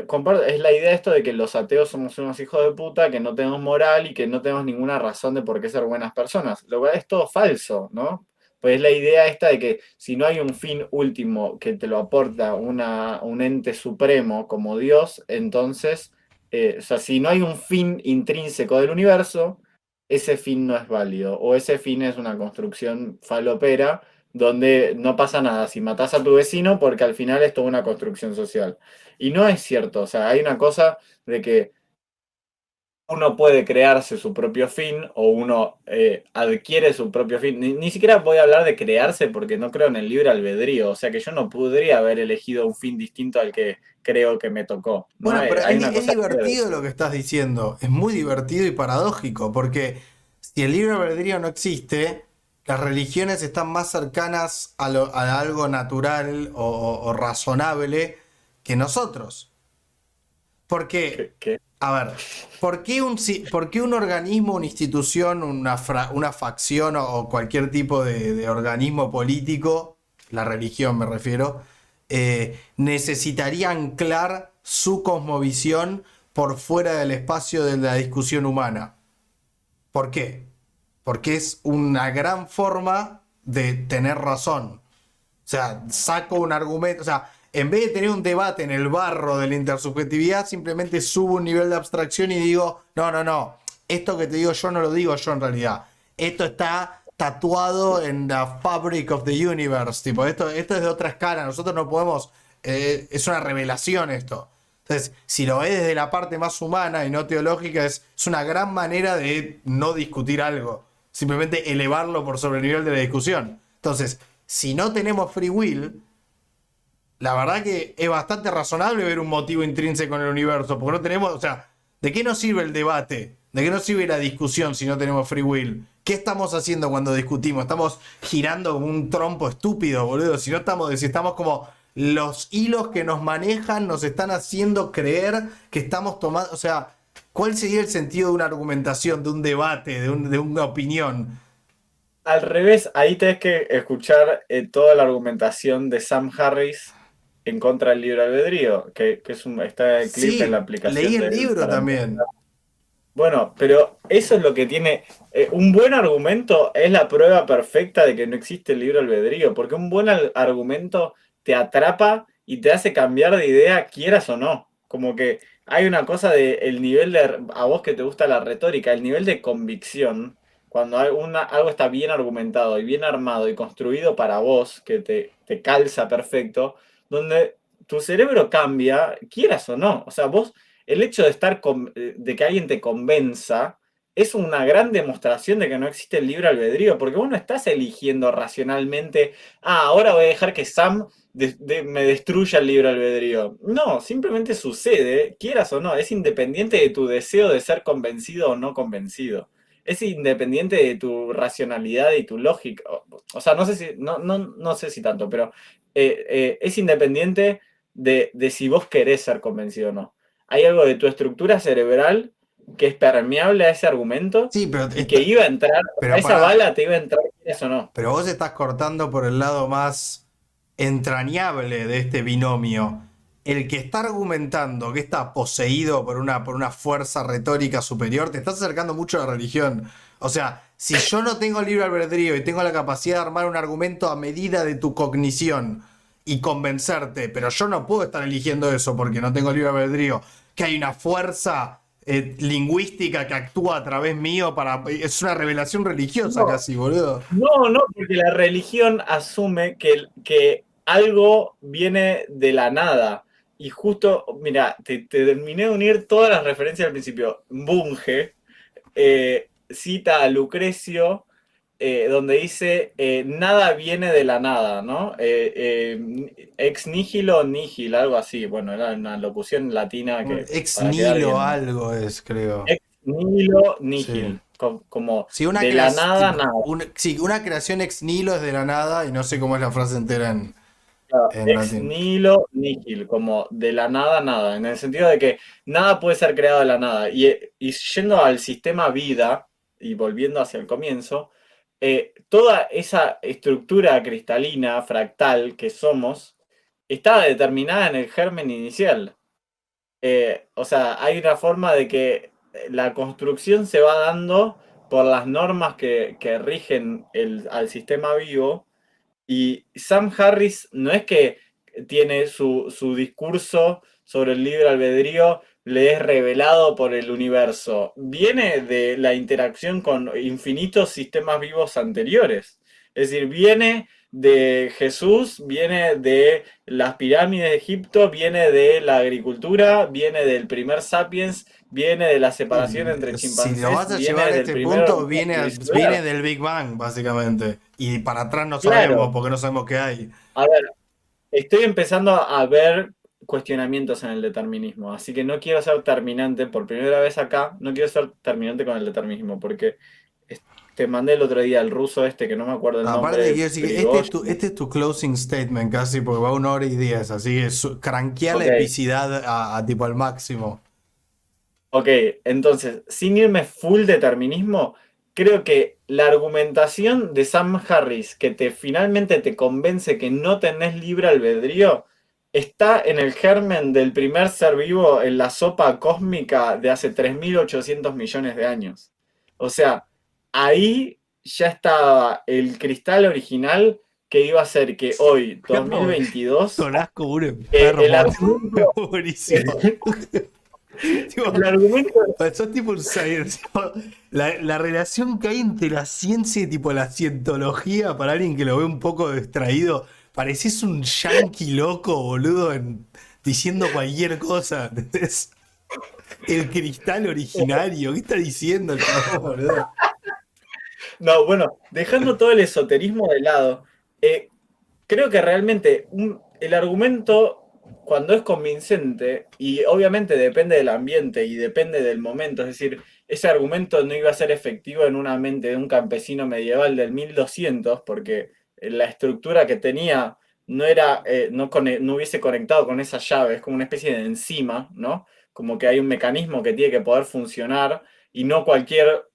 comparto, es la idea esto de que los ateos somos unos hijos de puta, que no tenemos moral y que no tenemos ninguna razón de por qué ser buenas personas. Lo cual es todo falso, ¿no? Pues es la idea esta de que si no hay un fin último que te lo aporta un ente supremo como Dios, entonces, o sea, si no hay un fin intrínseco del universo, ese fin no es válido, o ese fin es una construcción falopera donde no pasa nada si matas a tu vecino porque al final es toda una construcción social. Y no es cierto, o sea, hay una cosa de que uno puede crearse su propio fin o uno adquiere su propio fin. Ni siquiera voy a hablar de crearse porque no creo en el libre albedrío, o sea que yo no podría haber elegido un fin distinto al que creo que me tocó, ¿no?
Bueno, pero
Hay una
es
cosa...
divertido lo que estás diciendo, es muy divertido y paradójico, porque si el libre albedrío no existe, las religiones están más cercanas a algo natural o razonable que nosotros. Porque,
que-
a ver, por qué un organismo, una institución, una facción o cualquier tipo de organismo político, la religión me refiero, necesitaría anclar su cosmovisión por fuera del espacio de la discusión humana? ¿Por qué? Porque es una gran forma de tener razón. O sea, saco un argumento, o sea, en vez de tener un debate en el barro de la intersubjetividad, simplemente subo un nivel de abstracción y digo, no, no, no, esto que te digo yo no lo digo yo en realidad. Esto está tatuado en the fabric of the universe, tipo, esto es de otra escala, nosotros no podemos, es una revelación esto. Entonces, si lo ves desde la parte más humana y no teológica, es una gran manera de no discutir algo, simplemente elevarlo por sobre el nivel de la discusión. Entonces, si no tenemos free will, la verdad que es bastante razonable ver un motivo intrínseco en el universo, porque no tenemos, o sea, ¿de qué nos sirve el debate? ¿De qué nos sirve la discusión si no tenemos free will? ¿Qué estamos haciendo cuando discutimos? Estamos girando como un trompo estúpido, boludo. Si estamos como los hilos que nos manejan nos están haciendo creer que estamos tomando, o sea, ¿cuál sería el sentido de una argumentación, de un debate, de una opinión?
Al revés, ahí tenés que escuchar toda la argumentación de Sam Harris en contra del libre albedrío, que está el clip en la
Sí, leí
aplicación
el
de él
libro
para
también.
bueno, pero eso es lo que tiene. Un buen argumento es la prueba perfecta de que no existe el libre albedrío, porque un buen argumento te atrapa y te hace cambiar de idea, quieras o no. Como que hay una cosa de el nivel de, a vos que te gusta la retórica, el nivel de convicción, cuando algo está bien argumentado y bien armado y construido para vos, que te calza perfecto, donde tu cerebro cambia, quieras o no. O sea, vos el hecho de de que alguien te convenza es una gran demostración de que no existe el libre albedrío, porque vos no estás eligiendo racionalmente, ahora voy a dejar que Sam me destruya el libre albedrío. No, simplemente sucede, quieras o no, es independiente de tu deseo de ser convencido o no convencido. Es independiente de tu racionalidad y tu lógica. O sea, no sé si, no sé si tanto, pero es independiente de si vos querés ser convencido o no. Hay algo de tu estructura cerebral que es permeable a ese argumento
Sí,
y que iba a entrar, a
pero
esa
pará,
bala te iba a entrar, eso no.
pero vos estás cortando por el lado más entrañable de este binomio. El que está argumentando que está poseído por una fuerza retórica superior, te estás acercando mucho a la religión. O sea, si yo no tengo libre albedrío y tengo la capacidad de armar un argumento a medida de tu cognición y convencerte, pero yo no puedo estar eligiendo eso porque no tengo libre albedrío, que hay una fuerza lingüística que actúa a través mío para... Es una revelación religiosa
No,
casi, boludo.
no, porque la religión asume que algo viene de la nada. Y justo, mira, te terminé de unir todas las referencias al principio. Bunge cita a Lucrecio, donde dice, nada viene de la nada, ¿no? Ex nihilo nihil, algo así. Bueno, era una locución latina que,
Ex
para quedar
nihilo
bien.
algo es, creo.
Ex nihilo
Sí.
nihil, como
Sí,
de la nada, nada.
sí, una creación ex nihilo es de la nada y no sé cómo es la frase entera
Claro,
en
ex
latín.
nihilo nihil, como de la nada, nada, en el sentido de que nada puede ser creado de la nada. Y yendo al sistema vida, y volviendo hacia el comienzo, toda esa estructura cristalina, fractal que somos, está determinada en el germen inicial. O sea, hay una forma de que la construcción se va dando por las normas que rigen al sistema vivo y Sam Harris no es que tiene su discurso sobre el libre albedrío, le es revelado por el universo. Viene de la interacción con infinitos sistemas vivos anteriores. Es decir, viene de Jesús, viene de las pirámides de Egipto, viene de la agricultura, viene del primer sapiens, viene de la separación entre
Si lo
chimpancés,
vas a llevar
viene
a
del
este
primer
punto,
organismo
viene
pluricelular.
del Big Bang, básicamente. Y para atrás no sabemos,
Claro.
porque no sabemos qué hay.
A ver, estoy empezando a ver cuestionamientos en el determinismo, así que no quiero ser terminante por primera vez acá, no quiero ser terminante con el determinismo, porque te mandé el otro día el ruso este, que no me acuerdo el
Aparte,
nombre,
quiero decir que
Prigozhin.
este es tu closing statement casi, porque va a 1 hora y 10, así que cranquea la
Ok,
epicidad a tipo al máximo.
ok, entonces, sin irme full determinismo, creo que la argumentación de Sam Harris, que finalmente te convence que no tenés libre albedrío, está en el germen del primer ser vivo en la sopa cósmica de hace 3.800 millones de años. O sea, ahí ya estaba el cristal original que iba a hacer que hoy,
Con
2022,
asco un
el
enfermo.
argumento,
Buenísimo.
el
Tipo,
argumento
sos tipo un tipo, la relación que hay entre la ciencia y tipo la cientología para alguien que lo ve un poco distraído, pareces un yankee loco, boludo, diciendo cualquier cosa. ¿Entendés? El cristal originario, ¿qué está diciendo el chabón, boludo?
No, bueno, dejando todo el esoterismo de lado, creo que realmente el argumento, cuando es convincente, y obviamente depende del ambiente y depende del momento, es decir, ese argumento no iba a ser efectivo en una mente de un campesino medieval del 1200, porque la estructura que tenía no era, no hubiese conectado con esa llave, es como una especie de enzima, ¿no? Como que hay un mecanismo que tiene que poder funcionar y no cualquier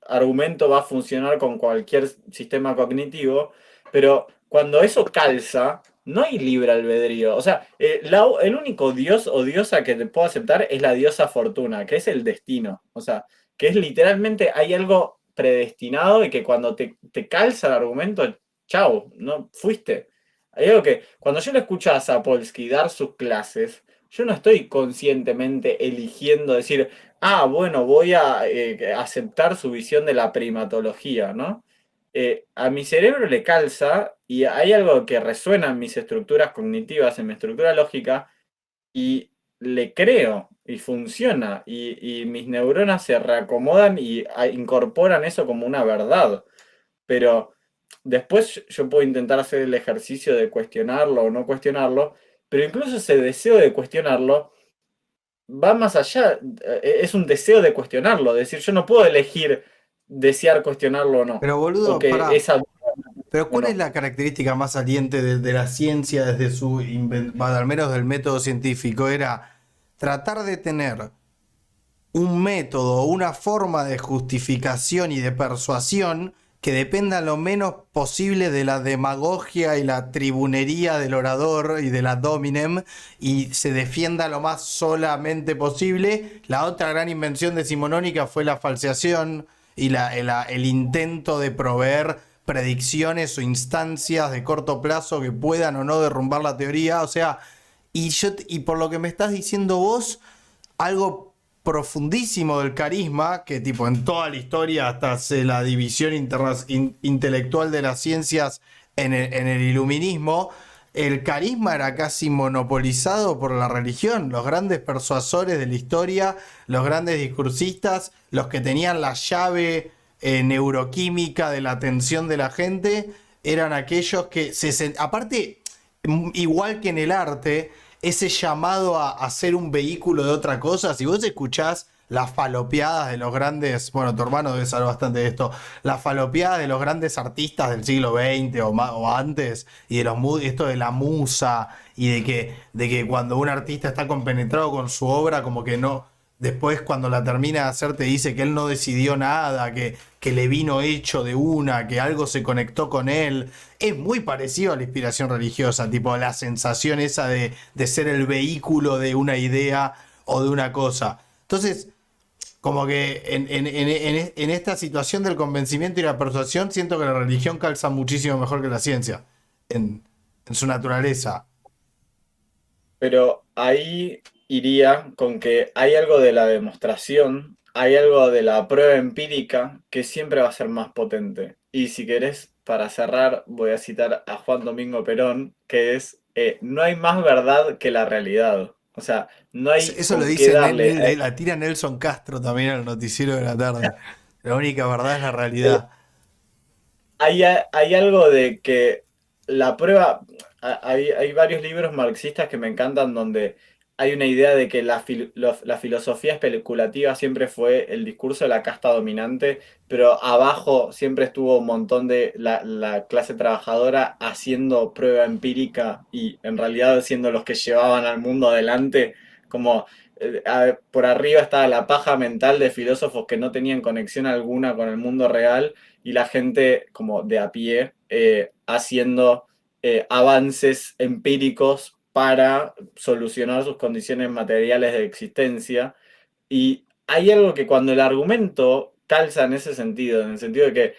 argumento va a funcionar con cualquier sistema cognitivo, pero cuando eso calza, no hay libre albedrío. O sea, el único dios o diosa que te puedo aceptar es la diosa Fortuna, que es el destino. O sea, que es literalmente, hay algo predestinado y que cuando te calza el argumento, chau, no fuiste. Hay algo que, cuando yo le escucho a Sapolsky dar sus clases, yo no estoy conscientemente eligiendo decir, ah, bueno, voy a aceptar su visión de la primatología, ¿no? A mi cerebro le calza y hay algo que resuena en mis estructuras cognitivas, en mi estructura lógica, y le creo y funciona, y mis neuronas se reacomodan y incorporan eso como una verdad. Pero después yo puedo intentar hacer el ejercicio de cuestionarlo o no cuestionarlo, pero incluso ese deseo de cuestionarlo va más allá, es un deseo de cuestionarlo, es decir, yo no puedo elegir desear cuestionarlo o no,
Pero
o
boludo,
que
pará.
esa
Pero
o
¿cuál es
no.
la característica más saliente de la ciencia desde al menos del método científico? Era tratar de tener un método, una forma de justificación y de persuasión que dependa lo menos posible de la demagogia y la tribunería del orador y de la dominem y se defienda lo más solamente posible. La otra gran invención decimonónica fue la falseación y el intento de proveer predicciones o instancias de corto plazo que puedan o no derrumbar la teoría. O sea, y por lo que me estás diciendo vos, algo profundísimo del carisma, que tipo en toda la historia hasta hace la división intelectual de las ciencias en el iluminismo, el carisma era casi monopolizado por la religión. Los grandes persuasores de la historia, los grandes discursistas, los que tenían la llave neuroquímica de la atención de la gente, eran aquellos que aparte, igual que en el arte, ese llamado a ser un vehículo de otra cosa, si vos escuchás las falopeadas de los grandes, bueno, tu hermano debe saber bastante de esto, las falopeadas de los grandes artistas del siglo XX o antes, y de esto de la musa, y de que cuando un artista está compenetrado con su obra, como que no, después cuando la termina de hacer te dice que él no decidió nada, que le vino hecho de una, que algo se conectó con él. Es muy parecido a la inspiración religiosa, tipo la sensación esa de ser el vehículo de una idea o de una cosa. Entonces, como que en esta situación del convencimiento y la persuasión, siento que la religión calza muchísimo mejor que la ciencia, en, en su naturaleza.
Pero ahí iría con que hay algo de la demostración, hay algo de la prueba empírica que siempre va a ser más potente. Y si querés, para cerrar, voy a citar a Juan Domingo Perón, que es, no hay más verdad que la realidad. O sea, no hay
Eso lo
con qué
dice,
darle.
la tira Nelson Castro también en el noticiero de la tarde. La única verdad es la
Eh,
realidad.
hay algo de que la prueba, hay varios libros marxistas que me encantan donde hay una idea de que la filosofía especulativa siempre fue el discurso de la casta dominante, pero abajo siempre estuvo un montón de la clase trabajadora haciendo prueba empírica y en realidad siendo los que llevaban al mundo adelante, como por arriba estaba la paja mental de filósofos que no tenían conexión alguna con el mundo real y la gente como de a pie haciendo avances empíricos para solucionar sus condiciones materiales de existencia. Y hay algo que cuando el argumento calza en ese sentido, en el sentido de que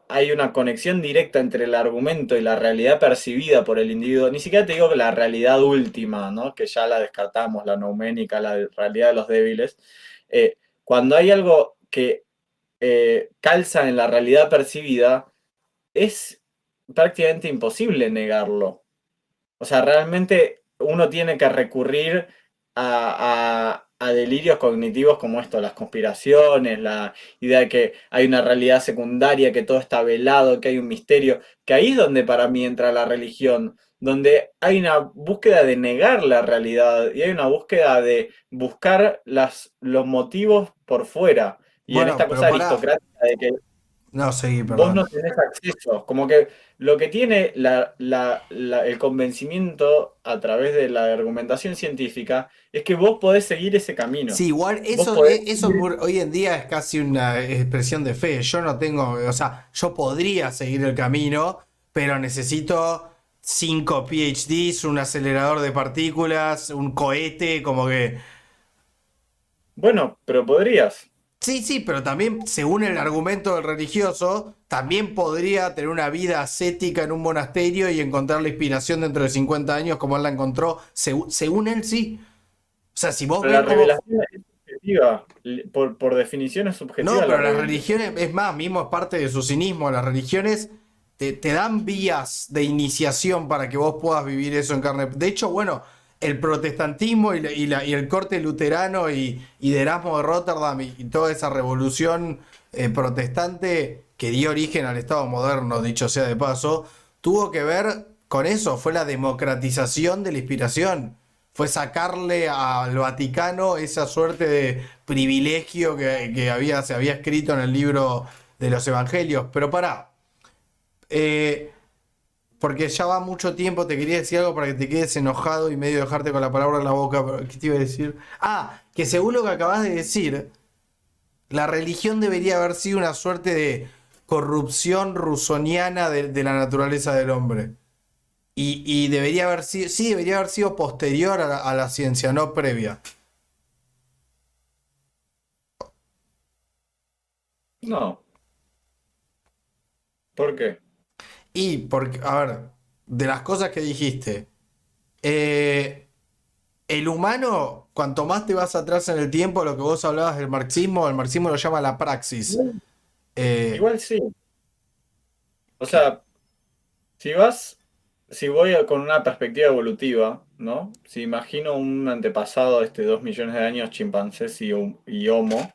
hay una conexión directa entre el argumento y la realidad percibida por el individuo, ni siquiera te digo que la realidad última, ¿no? Que ya la descartamos, la nouménica, la realidad de los débiles, cuando hay algo que calza en la realidad percibida, es prácticamente imposible negarlo. O sea, realmente uno tiene que recurrir a delirios cognitivos como esto, las conspiraciones, la idea de que hay una realidad secundaria, que todo está velado, que hay un misterio, que ahí es donde para mí entra la religión, donde hay una búsqueda de negar la realidad y hay una búsqueda de buscar los motivos por fuera. Y en
Bueno,
esta
pero
cosa
pará.
aristocrática de que
No, seguí,
vos
perdón.
no tenés acceso. Como que lo que tiene el convencimiento a través de la argumentación científica es que vos podés seguir ese camino.
Sí, igual
Vos
eso,
podés
eso
ir.
hoy en día es casi una expresión de fe. Yo no tengo, o sea, yo podría seguir el camino, pero necesito 5 PhDs, un acelerador de partículas, un cohete, como que...
Bueno, pero podrías.
Sí, sí, pero también, según el argumento del religioso, también podría tener una vida ascética en un monasterio y encontrar la inspiración dentro de 50 años como él la encontró, según él sí. O sea, si vos
Pero
ves
la
cómo...
revelación es subjetiva. Por definición es
No,
subjetiva la
pero las
revelación.
religiones, es más, mismo es parte de su cinismo, las religiones te dan vías de iniciación para que vos puedas vivir eso en carne. De hecho, bueno, el protestantismo y el corte luterano y de Erasmo de Rotterdam y toda esa revolución protestante que dio origen al Estado moderno, dicho sea de paso, tuvo que ver con eso, fue la democratización de la inspiración. Fue sacarle al Vaticano esa suerte de privilegio se había escrito en el libro de los Evangelios. Pero pará, eh, porque ya va mucho tiempo, te quería decir algo para que te quedes enojado y medio dejarte con la palabra en la boca. Pero, ¿qué te iba a decir? Ah, que según lo que acabas de decir, la religión debería haber sido una suerte de corrupción rusoniana de la naturaleza del hombre. Y debería haber sido, sí, debería haber sido posterior a la ciencia, no previa.
No. ¿Por qué?
Y porque, a ver, de las cosas que dijiste, eh, el humano, cuanto más te vas atrás en el tiempo, lo que vos hablabas del marxismo, el marxismo lo llama la praxis.
Igual
Eh,
igual sí. O
que,
sea, si vas, si voy con una perspectiva evolutiva, ¿no? Si imagino un antepasado de 2 millones de años, chimpancés y Homo,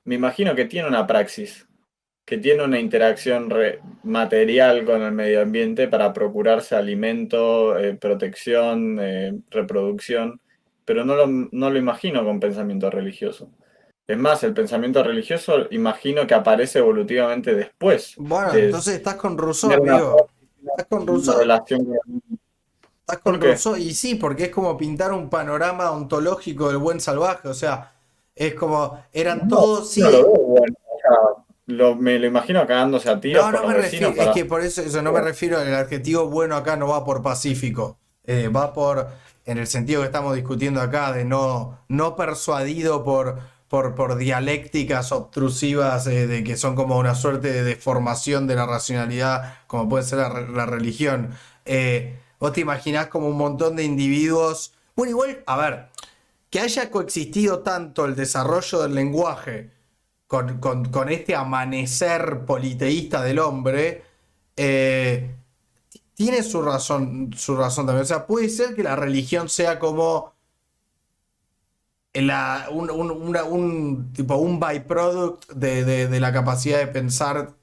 me imagino que tiene una praxis, que tiene una interacción material con el medio ambiente para procurarse alimento, protección, reproducción, pero no lo imagino con pensamiento religioso. Es más, el pensamiento religioso imagino que aparece evolutivamente después
bueno,
de
entonces estás con Rousseau,
tener una,
amigo. Estás con
una
Rousseau.
relación con...
Estás con
¿Por qué?
Rousseau. Y sí, porque es como pintar un panorama ontológico del buen salvaje. O sea, es como, eran
No,
todos,
no lo
sí.
veo bueno. O sea, me lo imagino cagándose a tiros
No,
con
no
los
me
vecinos
refiero, es
para...
que por eso no me refiero, el adjetivo bueno acá no va por pacífico, va por, en el sentido que estamos discutiendo acá, de no persuadido por dialécticas obtrusivas, de que son como una suerte de deformación de la racionalidad, como puede ser la religión. Vos te imaginás como un montón de individuos, bueno, igual, a ver, que haya coexistido tanto el desarrollo del lenguaje con este amanecer politeísta del hombre, eh, tiene su razón también. O sea, puede ser que la religión sea como tipo, un byproduct de la capacidad de pensar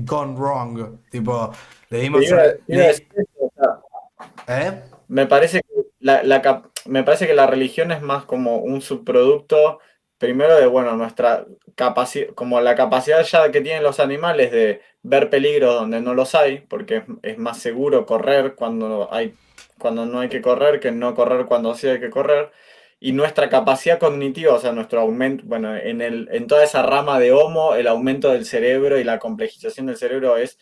gone wrong. Tipo, le
Te
dimos
iba,
una...
te iba a decir eso, o sea,
¿Eh?
me parece que me parece que la religión es más como un subproducto, primero de, bueno, nuestra capacidad, como la capacidad ya que tienen los animales de ver peligros donde no los hay, porque es más seguro correr cuando no hay que correr que no correr cuando sí hay que correr. Y nuestra capacidad cognitiva, o sea, nuestro aumento, bueno, en toda esa rama de Homo, el aumento del cerebro y la complejización del cerebro es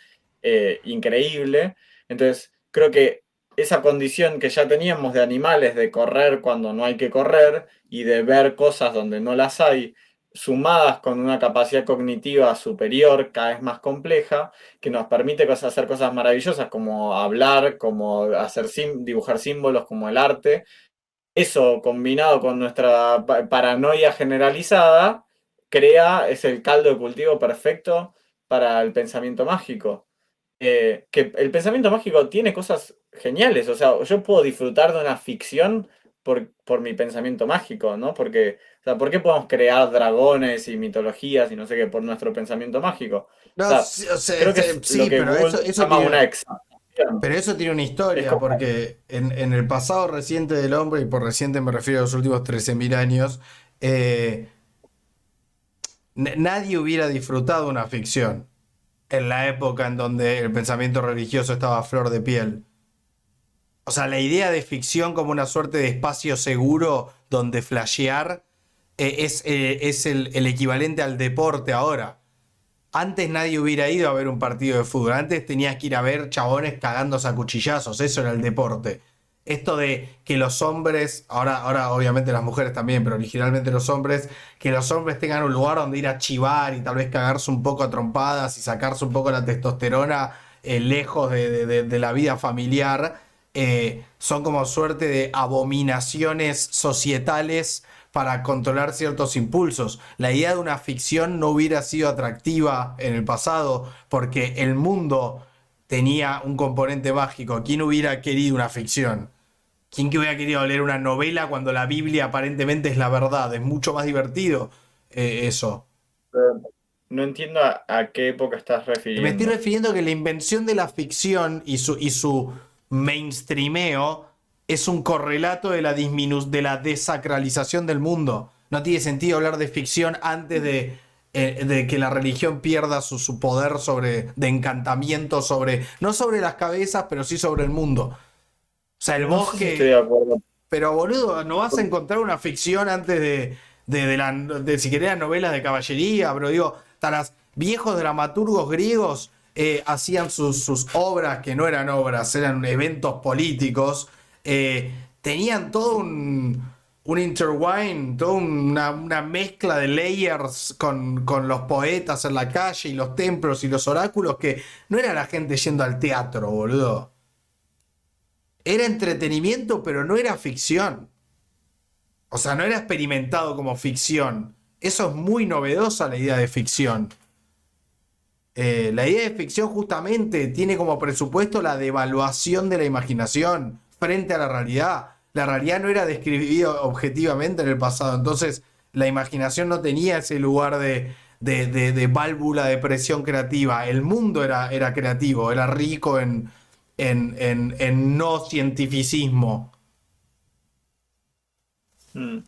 increíble. Entonces, creo que esa condición que ya teníamos de animales, de correr cuando no hay que correr y de ver cosas donde no las hay, sumadas con una capacidad cognitiva superior, cada vez más compleja, que nos permite hacer cosas maravillosas como hablar, como hacer dibujar símbolos, como el arte. Eso combinado con nuestra paranoia generalizada, es el caldo de cultivo perfecto para el pensamiento mágico. Que el pensamiento mágico tiene cosas geniales, o sea, yo puedo disfrutar de una ficción por mi pensamiento mágico, ¿no? Porque, o sea, ¿por qué podemos crear dragones y mitologías y no sé qué por nuestro pensamiento mágico? O
No,
sea,
sí, o sea,
creo que es lo
sí,
que
pero
Google
eso
llama una
tiene...
exageración.
Pero eso tiene una
Es
historia,
como,
porque en el pasado reciente del hombre, y por reciente me refiero a los últimos 13.000 años, eh, nadie hubiera disfrutado una ficción en la época en donde el pensamiento religioso estaba a flor de piel. O sea, la idea de ficción como una suerte de espacio seguro donde flashear es el equivalente al deporte ahora. Antes nadie hubiera ido a ver un partido de fútbol. Antes tenías que ir a ver chabones cagándose a cuchillazos. Eso era el deporte. Esto de que los hombres, ahora obviamente las mujeres también, pero originalmente los hombres, que los hombres tengan un lugar donde ir a chivar y tal vez cagarse un poco a trompadas y sacarse un poco la testosterona lejos de la vida familiar, son como suerte de abominaciones societales para controlar ciertos impulsos. La idea de una ficción no hubiera sido atractiva en el pasado porque el mundo tenía un componente mágico. ¿Quién hubiera querido una ficción? ¿Quién que hubiera querido leer una novela cuando la Biblia aparentemente es la verdad? Es mucho más divertido eso.
no entiendo a qué época estás
Me estoy
refiriendo.
refiriendo que la invención de la ficción y su mainstreameo es un correlato de la desacralización del mundo. No tiene sentido hablar de ficción antes de que la religión pierda su poder de encantamiento no sobre las cabezas, pero sí sobre el mundo. O sea, el
No sé si estoy de
bosque.
acuerdo.
Pero boludo, no vas a encontrar una ficción antes de si querés novelas de caballería, pero digo, hasta los viejos dramaturgos griegos hacían sus obras que no eran obras, eran eventos políticos, tenían todo un intertwine, toda una mezcla de layers con los poetas en la calle y los templos y los oráculos que no era la gente yendo al teatro, boludo. Era entretenimiento, pero no era ficción. O sea, no era experimentado como ficción. Eso es muy novedosa la idea de ficción. La idea de ficción justamente tiene como presupuesto la devaluación de la imaginación frente a la realidad. La realidad no era describida objetivamente en el pasado, entonces la imaginación no tenía ese lugar de válvula de presión creativa. El mundo era creativo, era rico en no cientificismo.
Mm.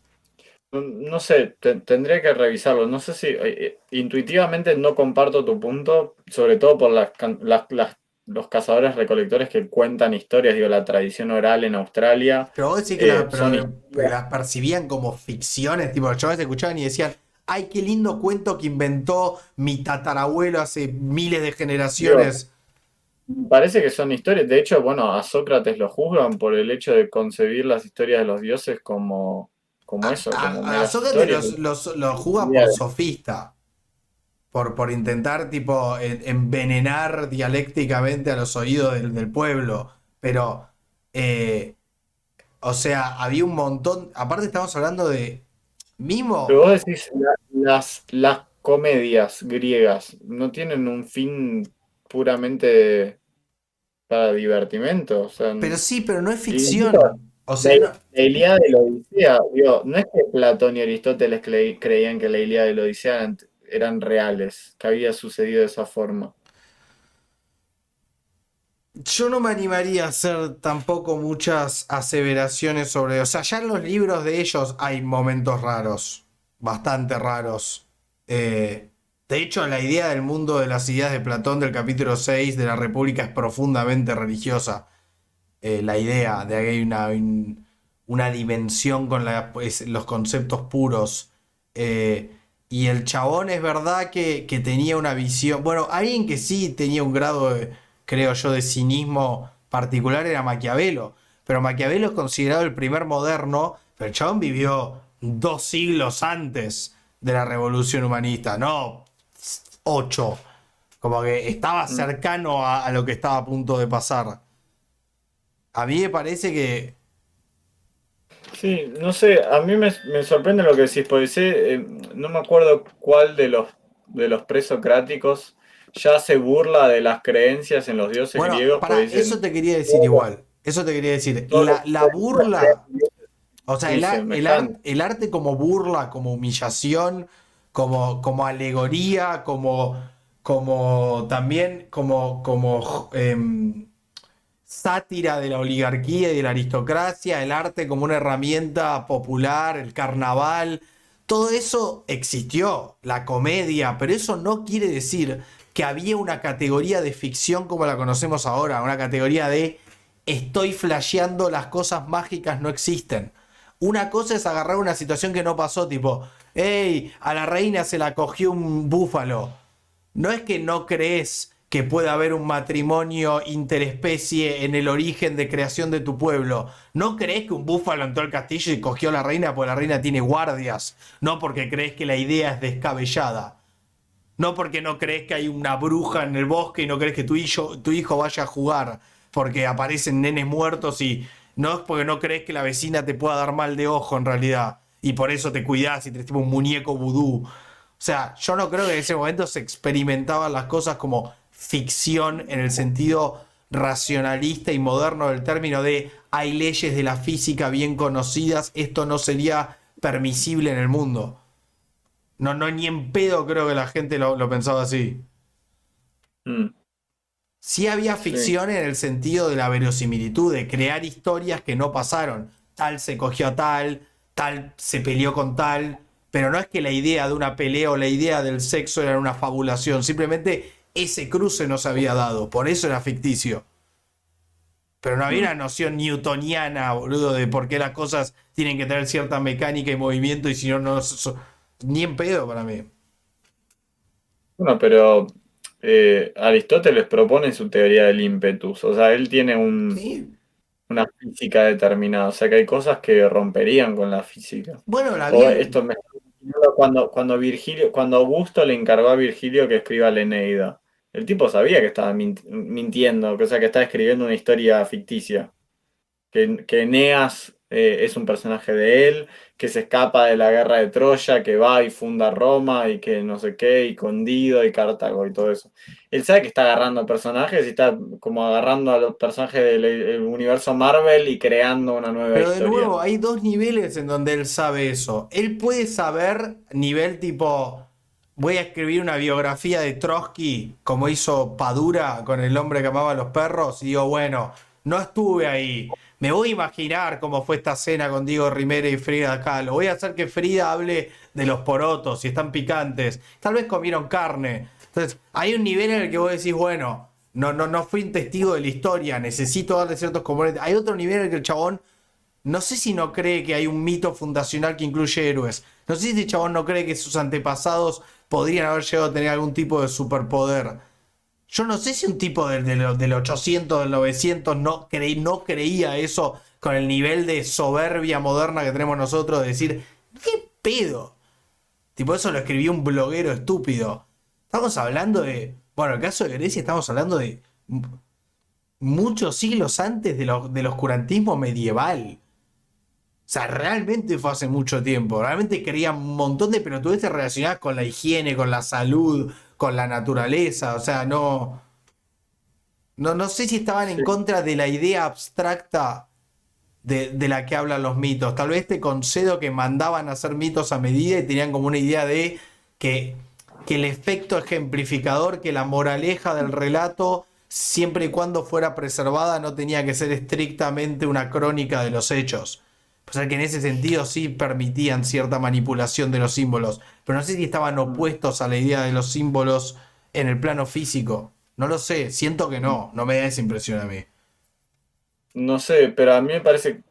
No sé, tendría que revisarlo. No sé si intuitivamente no comparto tu punto, sobre todo por los cazadores recolectores que cuentan historias, digo, la tradición oral en Australia
Pero vos decís que
son historias.
las percibían como ficciones, tipo, los chavales escuchaban y decían, ay, qué lindo cuento que inventó mi tatarabuelo hace miles de
Digo,
generaciones.
parece que son historias. De hecho, bueno, a Sócrates lo juzgan por el hecho de concebir las historias de los dioses como eso, como
A
meras
Sócrates
historias.
los juzgan por sofista, por intentar, tipo, envenenar dialécticamente a los oídos del pueblo. Pero, eh, o sea, había un montón, aparte estamos hablando de,
Pero
mismo.
vos decís, las comedias griegas no tienen un fin puramente para divertimento. O sea,
Pero sí, pero no es
incluso
ficción. O
la,
sea, no.
la Ilíada y la Odisea, digo, no es que Platón y Aristóteles creían que la Ilíada y la Odisea eran reales, que había sucedido de esa forma.
Yo no me animaría a hacer tampoco muchas aseveraciones sobre. O sea, ya en los libros de ellos hay momentos raros. Bastante raros. De hecho, la idea del mundo de las ideas de Platón del capítulo 6 de la República es profundamente religiosa. La idea de que hay una dimensión con los conceptos puros. Y el chabón es verdad que tenía una visión. Bueno, alguien que sí tenía un grado, creo yo, de cinismo particular era Maquiavelo. Pero Maquiavelo es considerado el primer moderno, pero el chabón vivió 2 siglos antes de la revolución humanista, no 8. Como que estaba
Mm.
cercano a lo que estaba a punto de pasar. A mí me parece que.
Sí, no sé, a mí me sorprende lo que decís, porque sé, no me acuerdo cuál de los presocráticos ya se burla de las creencias en los dioses
Bueno,
griegos,
para
porque
eso
dicen,
te quería decir
todos los,
igual. Eso te quería decir.
todos los
La
pueden creer
burla,
en dioses
o sea,
muy semejantes.
el arte como burla, como humillación, como alegoría, como también sátira de la oligarquía y de la aristocracia, el arte como una herramienta popular, el carnaval, todo eso existió, la comedia, pero eso no quiere decir que había una categoría de ficción como la conocemos ahora, una categoría de estoy flasheando, las cosas mágicas no existen. Una cosa es agarrar una situación que no pasó, tipo, hey, a la reina se la cogió un búfalo. No es que no crees que pueda haber un matrimonio interespecie en el origen de creación de tu pueblo. No crees que un búfalo entró al castillo y cogió a la reina porque la reina tiene guardias. No porque crees que la idea es descabellada. No porque no crees que hay una bruja en el bosque y no crees que tu hijo vaya a jugar porque aparecen nenes muertos y no es porque no crees que la vecina te pueda dar mal de ojo en realidad y por eso te cuidás y te tipo un muñeco vudú. O sea, yo no creo que en ese momento se experimentaban las cosas como ficción en el sentido racionalista y moderno del término de hay leyes de la física bien conocidas, esto no sería permisible en el mundo. No, no, ni en pedo creo que la gente lo pensaba así.
Mm,
Sí había
sí.
ficción en el sentido de la verosimilitud, de crear historias que no pasaron. Tal se cogió a tal, tal se peleó con tal, pero no es que la idea de una pelea o la idea del sexo era una fabulación, simplemente ese cruce no se había dado, por eso era ficticio. Pero no había
Mm.
una noción newtoniana, boludo, de por qué las cosas tienen que tener cierta mecánica y movimiento y si no, no... Ni en pedo para mí.
Bueno, pero Aristóteles propone su teoría del ímpetus, o sea, él tiene
Sí.
una física determinada, o sea que hay cosas que romperían con la física.
Bueno, la
O
bien.
esto me cuando Virgilio, cuando Augusto le encargó a Virgilio que escriba la Eneida. El tipo sabía que estaba mintiendo, o sea que estaba escribiendo una historia ficticia. Que Eneas es un personaje de él, que se escapa de la guerra de Troya, que va y funda Roma y que no sé qué, y con Dido y Cartago y todo eso. Él sabe que está agarrando personajes y está como agarrando a los personajes del el universo Marvel y creando una nueva
Pero de
historia.
nuevo, hay dos niveles en donde él sabe eso. Él puede saber nivel tipo, voy a escribir una biografía de Trotsky, como hizo Padura con El hombre que amaba a los perros, y digo, bueno, no estuve ahí. Me voy a imaginar cómo fue esta cena con Diego Rivera y Frida Kahlo. Voy a hacer que Frida hable de los porotos, si están picantes. Tal vez comieron carne. Entonces, hay un nivel en el que vos decís, bueno, no fui un testigo de la historia, necesito darle ciertos componentes. Hay otro nivel en el que el chabón no sé si no cree que hay un mito fundacional que incluye héroes. No sé si este chabón no cree que sus antepasados podrían haber llegado a tener algún tipo de superpoder. Yo no sé si un tipo del 800, del 900 no creía eso con el nivel de soberbia moderna que tenemos nosotros de decir, ¿qué pedo? Tipo, eso lo escribió un bloguero estúpido. Estamos hablando de... Bueno, en el caso de Grecia estamos hablando de muchos siglos antes del oscurantismo medieval. O sea, realmente fue hace mucho tiempo. Realmente creían un montón de pelotudeces relacionadas con la higiene, con la salud, con la naturaleza. O sea, no sé si estaban en
Sí.
contra de la idea abstracta de la que hablan los mitos. Tal vez te concedo que mandaban a hacer mitos a medida y tenían como una idea de que, que el efecto ejemplificador, que la moraleja del relato, siempre y cuando fuera preservada, no tenía que ser estrictamente una crónica de los hechos. O sea que en ese sentido sí permitían cierta manipulación de los símbolos, pero no sé si estaban opuestos a la idea de los símbolos en el plano físico. No lo sé, siento que no me da esa impresión a mí.
No sé, pero a mí me parece,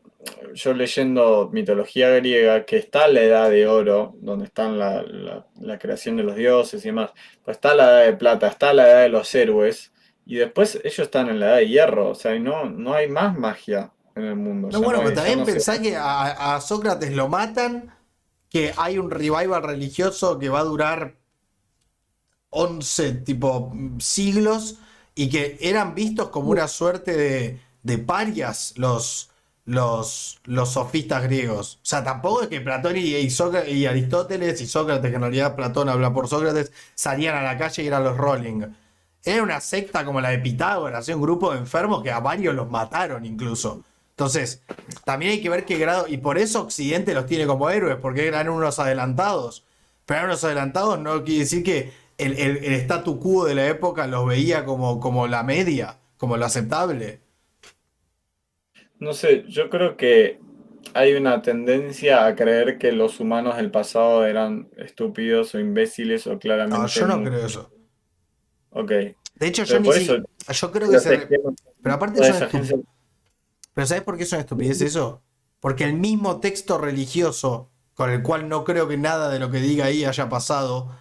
yo leyendo mitología griega, que está la edad de oro, donde están la creación de los dioses y demás, pues está la edad de plata, está la edad de los héroes, y después ellos están en la edad de hierro, o sea, y no hay más magia en el mundo,
No, bueno, pero
ya
también
no se...
pensá que a Sócrates lo matan, que hay un revival religioso que va a durar 11 tipo siglos y que eran vistos como una suerte de parias los sofistas griegos. O sea, tampoco es que Platón y Aristóteles y Sócrates, que en realidad Platón habla por Sócrates, salían a la calle y eran los Rolling. Era una secta como la de Pitágoras, un grupo de enfermos que a varios los mataron incluso. Entonces, también hay que ver qué grado, y por eso Occidente los tiene como héroes, porque eran unos adelantados. Pero eran unos adelantados no quiere decir que el statu quo de la época los veía como la media, como lo aceptable.
No sé, yo creo que hay una tendencia a creer que los humanos del pasado eran estúpidos o imbéciles o
No,
claramente
yo no
muy...
creo eso.
Ok,
De hecho, yo
pero
ni
por eso
si. Yo creo que
los
se.
extremos,
Pero aparte
toda
son
esa gente...
estúpidos. Pero ¿sabes por qué son estupidez eso? Porque el mismo texto religioso, con el cual no creo que nada de lo que diga ahí haya pasado,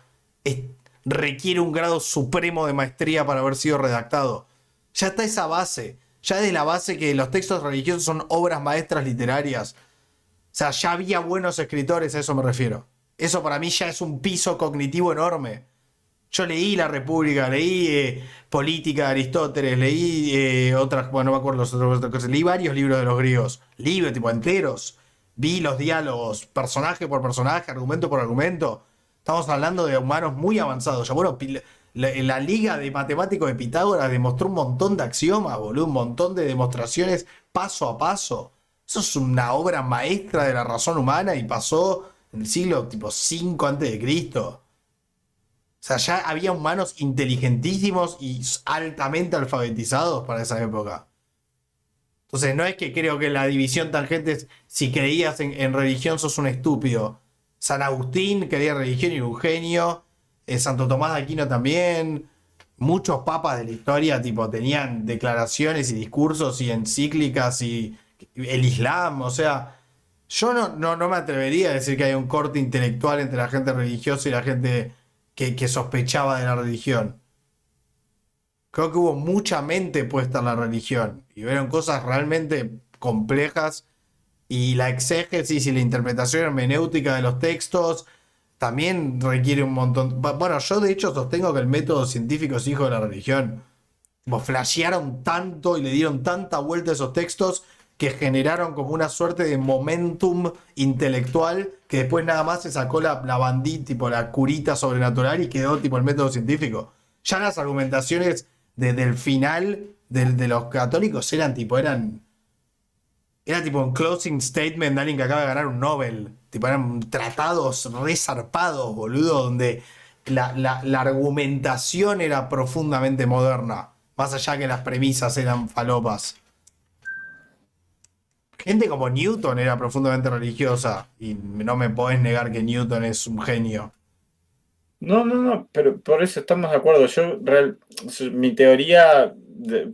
es- requiere un grado supremo de maestría para haber sido redactado. Ya está esa base. Ya de la base que los textos religiosos son obras maestras literarias. O sea, ya había buenos escritores, a eso me refiero. Eso para mí ya es un piso cognitivo enorme. Yo leí La República, leí Política de Aristóteles, leí otras, bueno, no me acuerdo las otras cosas, leí varios libros de los griegos, libros tipo enteros, vi los diálogos, personaje por personaje, argumento por argumento. Estamos hablando de humanos muy avanzados. Ya, bueno, la liga de matemáticos de Pitágoras demostró un montón de axiomas, boludo, un montón de demostraciones paso a paso. Eso es una obra maestra de la razón humana y pasó en el siglo tipo 5 antes de Cristo. O sea, ya había humanos inteligentísimos y altamente alfabetizados para esa época. Entonces, no es que creo que la división tangente es si creías en religión sos un estúpido. San Agustín creía en religión y era un genio. Santo Tomás de Aquino también. Muchos papas de la historia tipo tenían declaraciones y discursos y encíclicas y el Islam. O sea, yo no me atrevería a decir que hay un corte intelectual entre la gente religiosa y la gente que sospechaba de la religión. Creo que hubo mucha mente puesta en la religión y vieron cosas realmente complejas y la exégesis y la interpretación hermenéutica de los textos también requiere un montón. Bueno, yo de hecho sostengo que el método científico es hijo de la religión. Como flashearon tanto y le dieron tanta vuelta a esos textos que generaron como una suerte de momentum intelectual que después nada más se sacó la bandita, tipo la curita sobrenatural y quedó tipo el método científico. Ya las argumentaciones del final de los católicos era tipo un closing statement de alguien que acaba de ganar un Nobel. Tipo, eran tratados re zarpados, boludo, donde la argumentación era profundamente moderna. Más allá que las premisas eran falopas. Gente como Newton era profundamente religiosa. Y no me podés negar que Newton es un genio.
No, no, no, pero por eso estamos de acuerdo. Mi teoría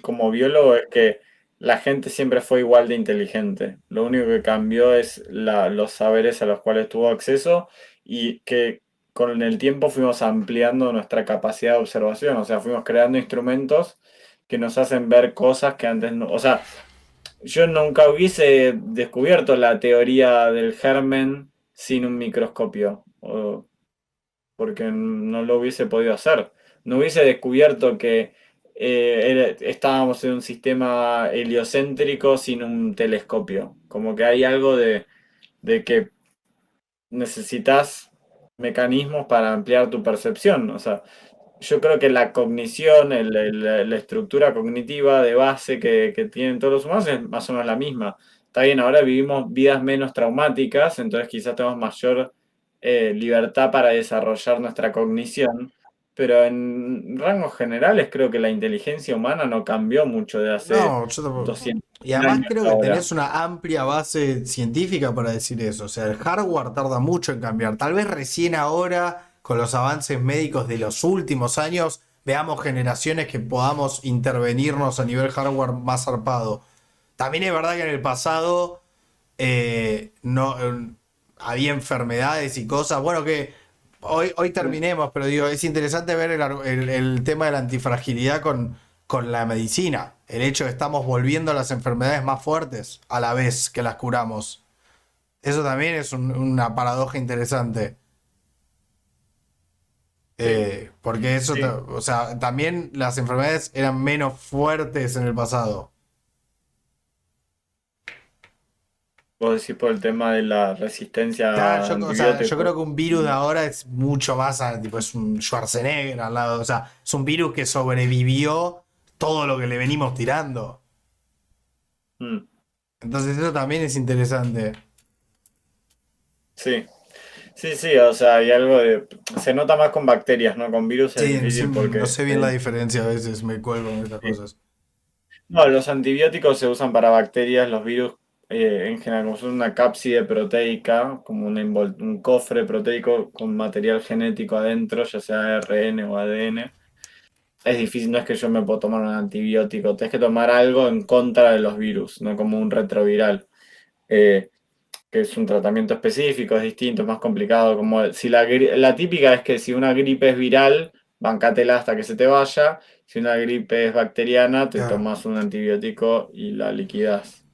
como biólogo es que la gente siempre fue igual de inteligente. Lo único que cambió es los saberes a los cuales tuvo acceso y que con el tiempo fuimos ampliando nuestra capacidad de observación. O sea, fuimos creando instrumentos que nos hacen ver cosas que antes no. O sea, yo nunca hubiese descubierto la teoría del germen sin un microscopio. Porque no lo hubiese podido hacer. No hubiese descubierto que estábamos en un sistema heliocéntrico sin un telescopio. Como que hay algo de que necesitas mecanismos para ampliar tu percepción. O sea, yo creo que la cognición, la estructura cognitiva de base que tienen todos los humanos es más o menos la misma. Está bien, ahora vivimos vidas menos traumáticas, entonces quizás tenemos mayor libertad para desarrollar nuestra cognición, pero en rangos generales creo que la inteligencia humana no cambió mucho de hace
No, yo tampoco.
200
Y además
años
creo
a
que
ahora.
tenés una amplia base científica para decir eso. O sea, el hardware tarda mucho en cambiar. Tal vez recién ahora, con los avances médicos de los últimos años, veamos generaciones que podamos intervenirnos a nivel hardware más zarpado. También es verdad que en el pasado no había enfermedades y cosas. Bueno, que hoy terminemos, pero digo, es interesante ver el tema de la antifragilidad con la medicina. El hecho de que estamos volviendo a las enfermedades más fuertes a la vez que las curamos. Eso también es una paradoja interesante.
Sí,
Porque eso,
sí.
o sea, también las enfermedades eran menos fuertes en el pasado.
Vos decís por el tema de la resistencia
Claro,
a
o sea, yo
antibióticos.
creo que un virus de ahora es mucho más, tipo, es un Schwarzenegger al lado. O sea, es un virus que sobrevivió todo lo que le venimos tirando.
Mm,
Entonces eso también es interesante.
sí. Sí, sí, o sea, hay algo de... Se nota más con bacterias, ¿no? Con virus es
Sí, sí,
difícil
no
porque...
sé bien la diferencia, a veces me cuelgo en estas
sí.
cosas.
No, los antibióticos se usan para bacterias, los virus en general, como son una cápside proteica, como un cofre proteico con material genético adentro, ya sea ARN o ADN. Es difícil, no es que yo me puedo tomar un antibiótico, tienes que tomar algo en contra de los virus, no como un retroviral. Eh, que es un tratamiento específico, es distinto, es más complicado. Como si la típica es que si una gripe es viral, bancátela hasta que se te vaya. Si una gripe es bacteriana, te
Claro.
tomas un antibiótico y la liquidas.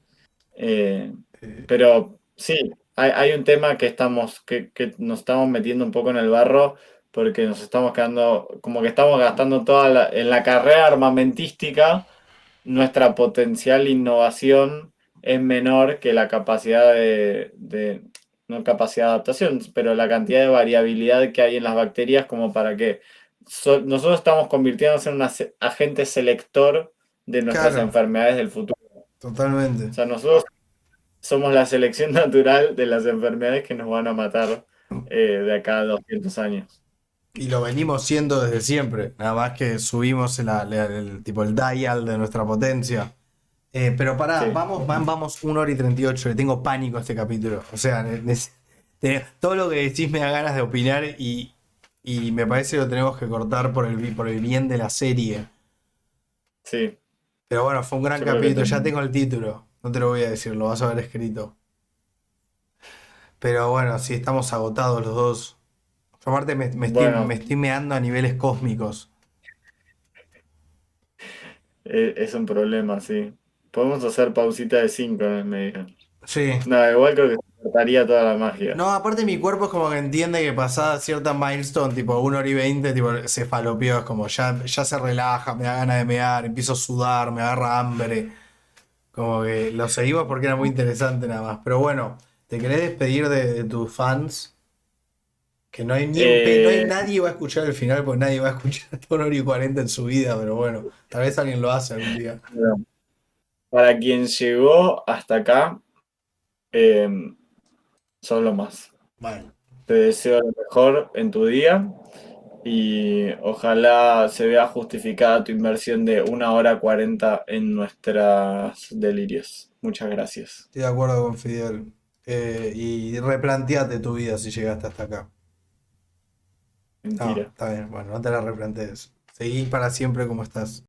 Eh,
Eh,
pero sí, hay un tema que nos estamos metiendo un poco en el barro porque nos estamos quedando, como que estamos gastando en la carrera armamentística nuestra potencial innovación es menor que la capacidad no capacidad de adaptación, pero la cantidad de variabilidad que hay en las bacterias como para que nosotros estamos convirtiéndonos en un agente selector de nuestras
claro,
enfermedades del futuro. O
totalmente.
sea, nosotros somos la selección natural de las enfermedades que nos van a matar de acá a 200 años.
Y lo venimos siendo desde siempre. Nada más que subimos tipo el dial de nuestra potencia. Pero pará,
Sí.
vamos 1 hora y 38. Le tengo pánico a este capítulo. O sea, todo lo que decís me da ganas de opinar y me parece que lo tenemos que cortar por el bien de la serie.
Sí,
Pero bueno, fue un gran
yo creo que
capítulo. Ya
también.
tengo el título. No te lo voy a decir, lo vas a ver escrito. Pero bueno, sí, estamos agotados los dos. Yo aparte me
Bueno,
estoy meando a niveles cósmicos.
es un problema, sí. Podemos hacer pausita de 5 en el medio.
Sí.
No, igual creo que se cortaría toda la magia.
No, aparte mi cuerpo es como que entiende que pasada cierta milestone, tipo 1 hora y 20, tipo se falopeó, es como ya se relaja, me da ganas de mear, empiezo a sudar, me agarra hambre. Como que lo seguimos porque era muy interesante nada más. Pero bueno, ¿te querés despedir de tus fans? Que no hay ni no hay
Eh,
nadie va a escuchar el final porque nadie va a escuchar hasta 1 hora y 40 en su vida, pero bueno, tal vez alguien lo hace algún día.
bueno, para quien llegó hasta acá, eh, sos lo más.
Bueno,
Te deseo lo mejor en tu día y ojalá se vea justificada tu inversión de 1 hora 40 en nuestras delirios. Muchas gracias.
estoy de acuerdo con Fidel. Y replanteate tu vida si llegaste hasta acá. No,
Mentira.
está bien, bueno, no te la replantees. Seguí para siempre como estás.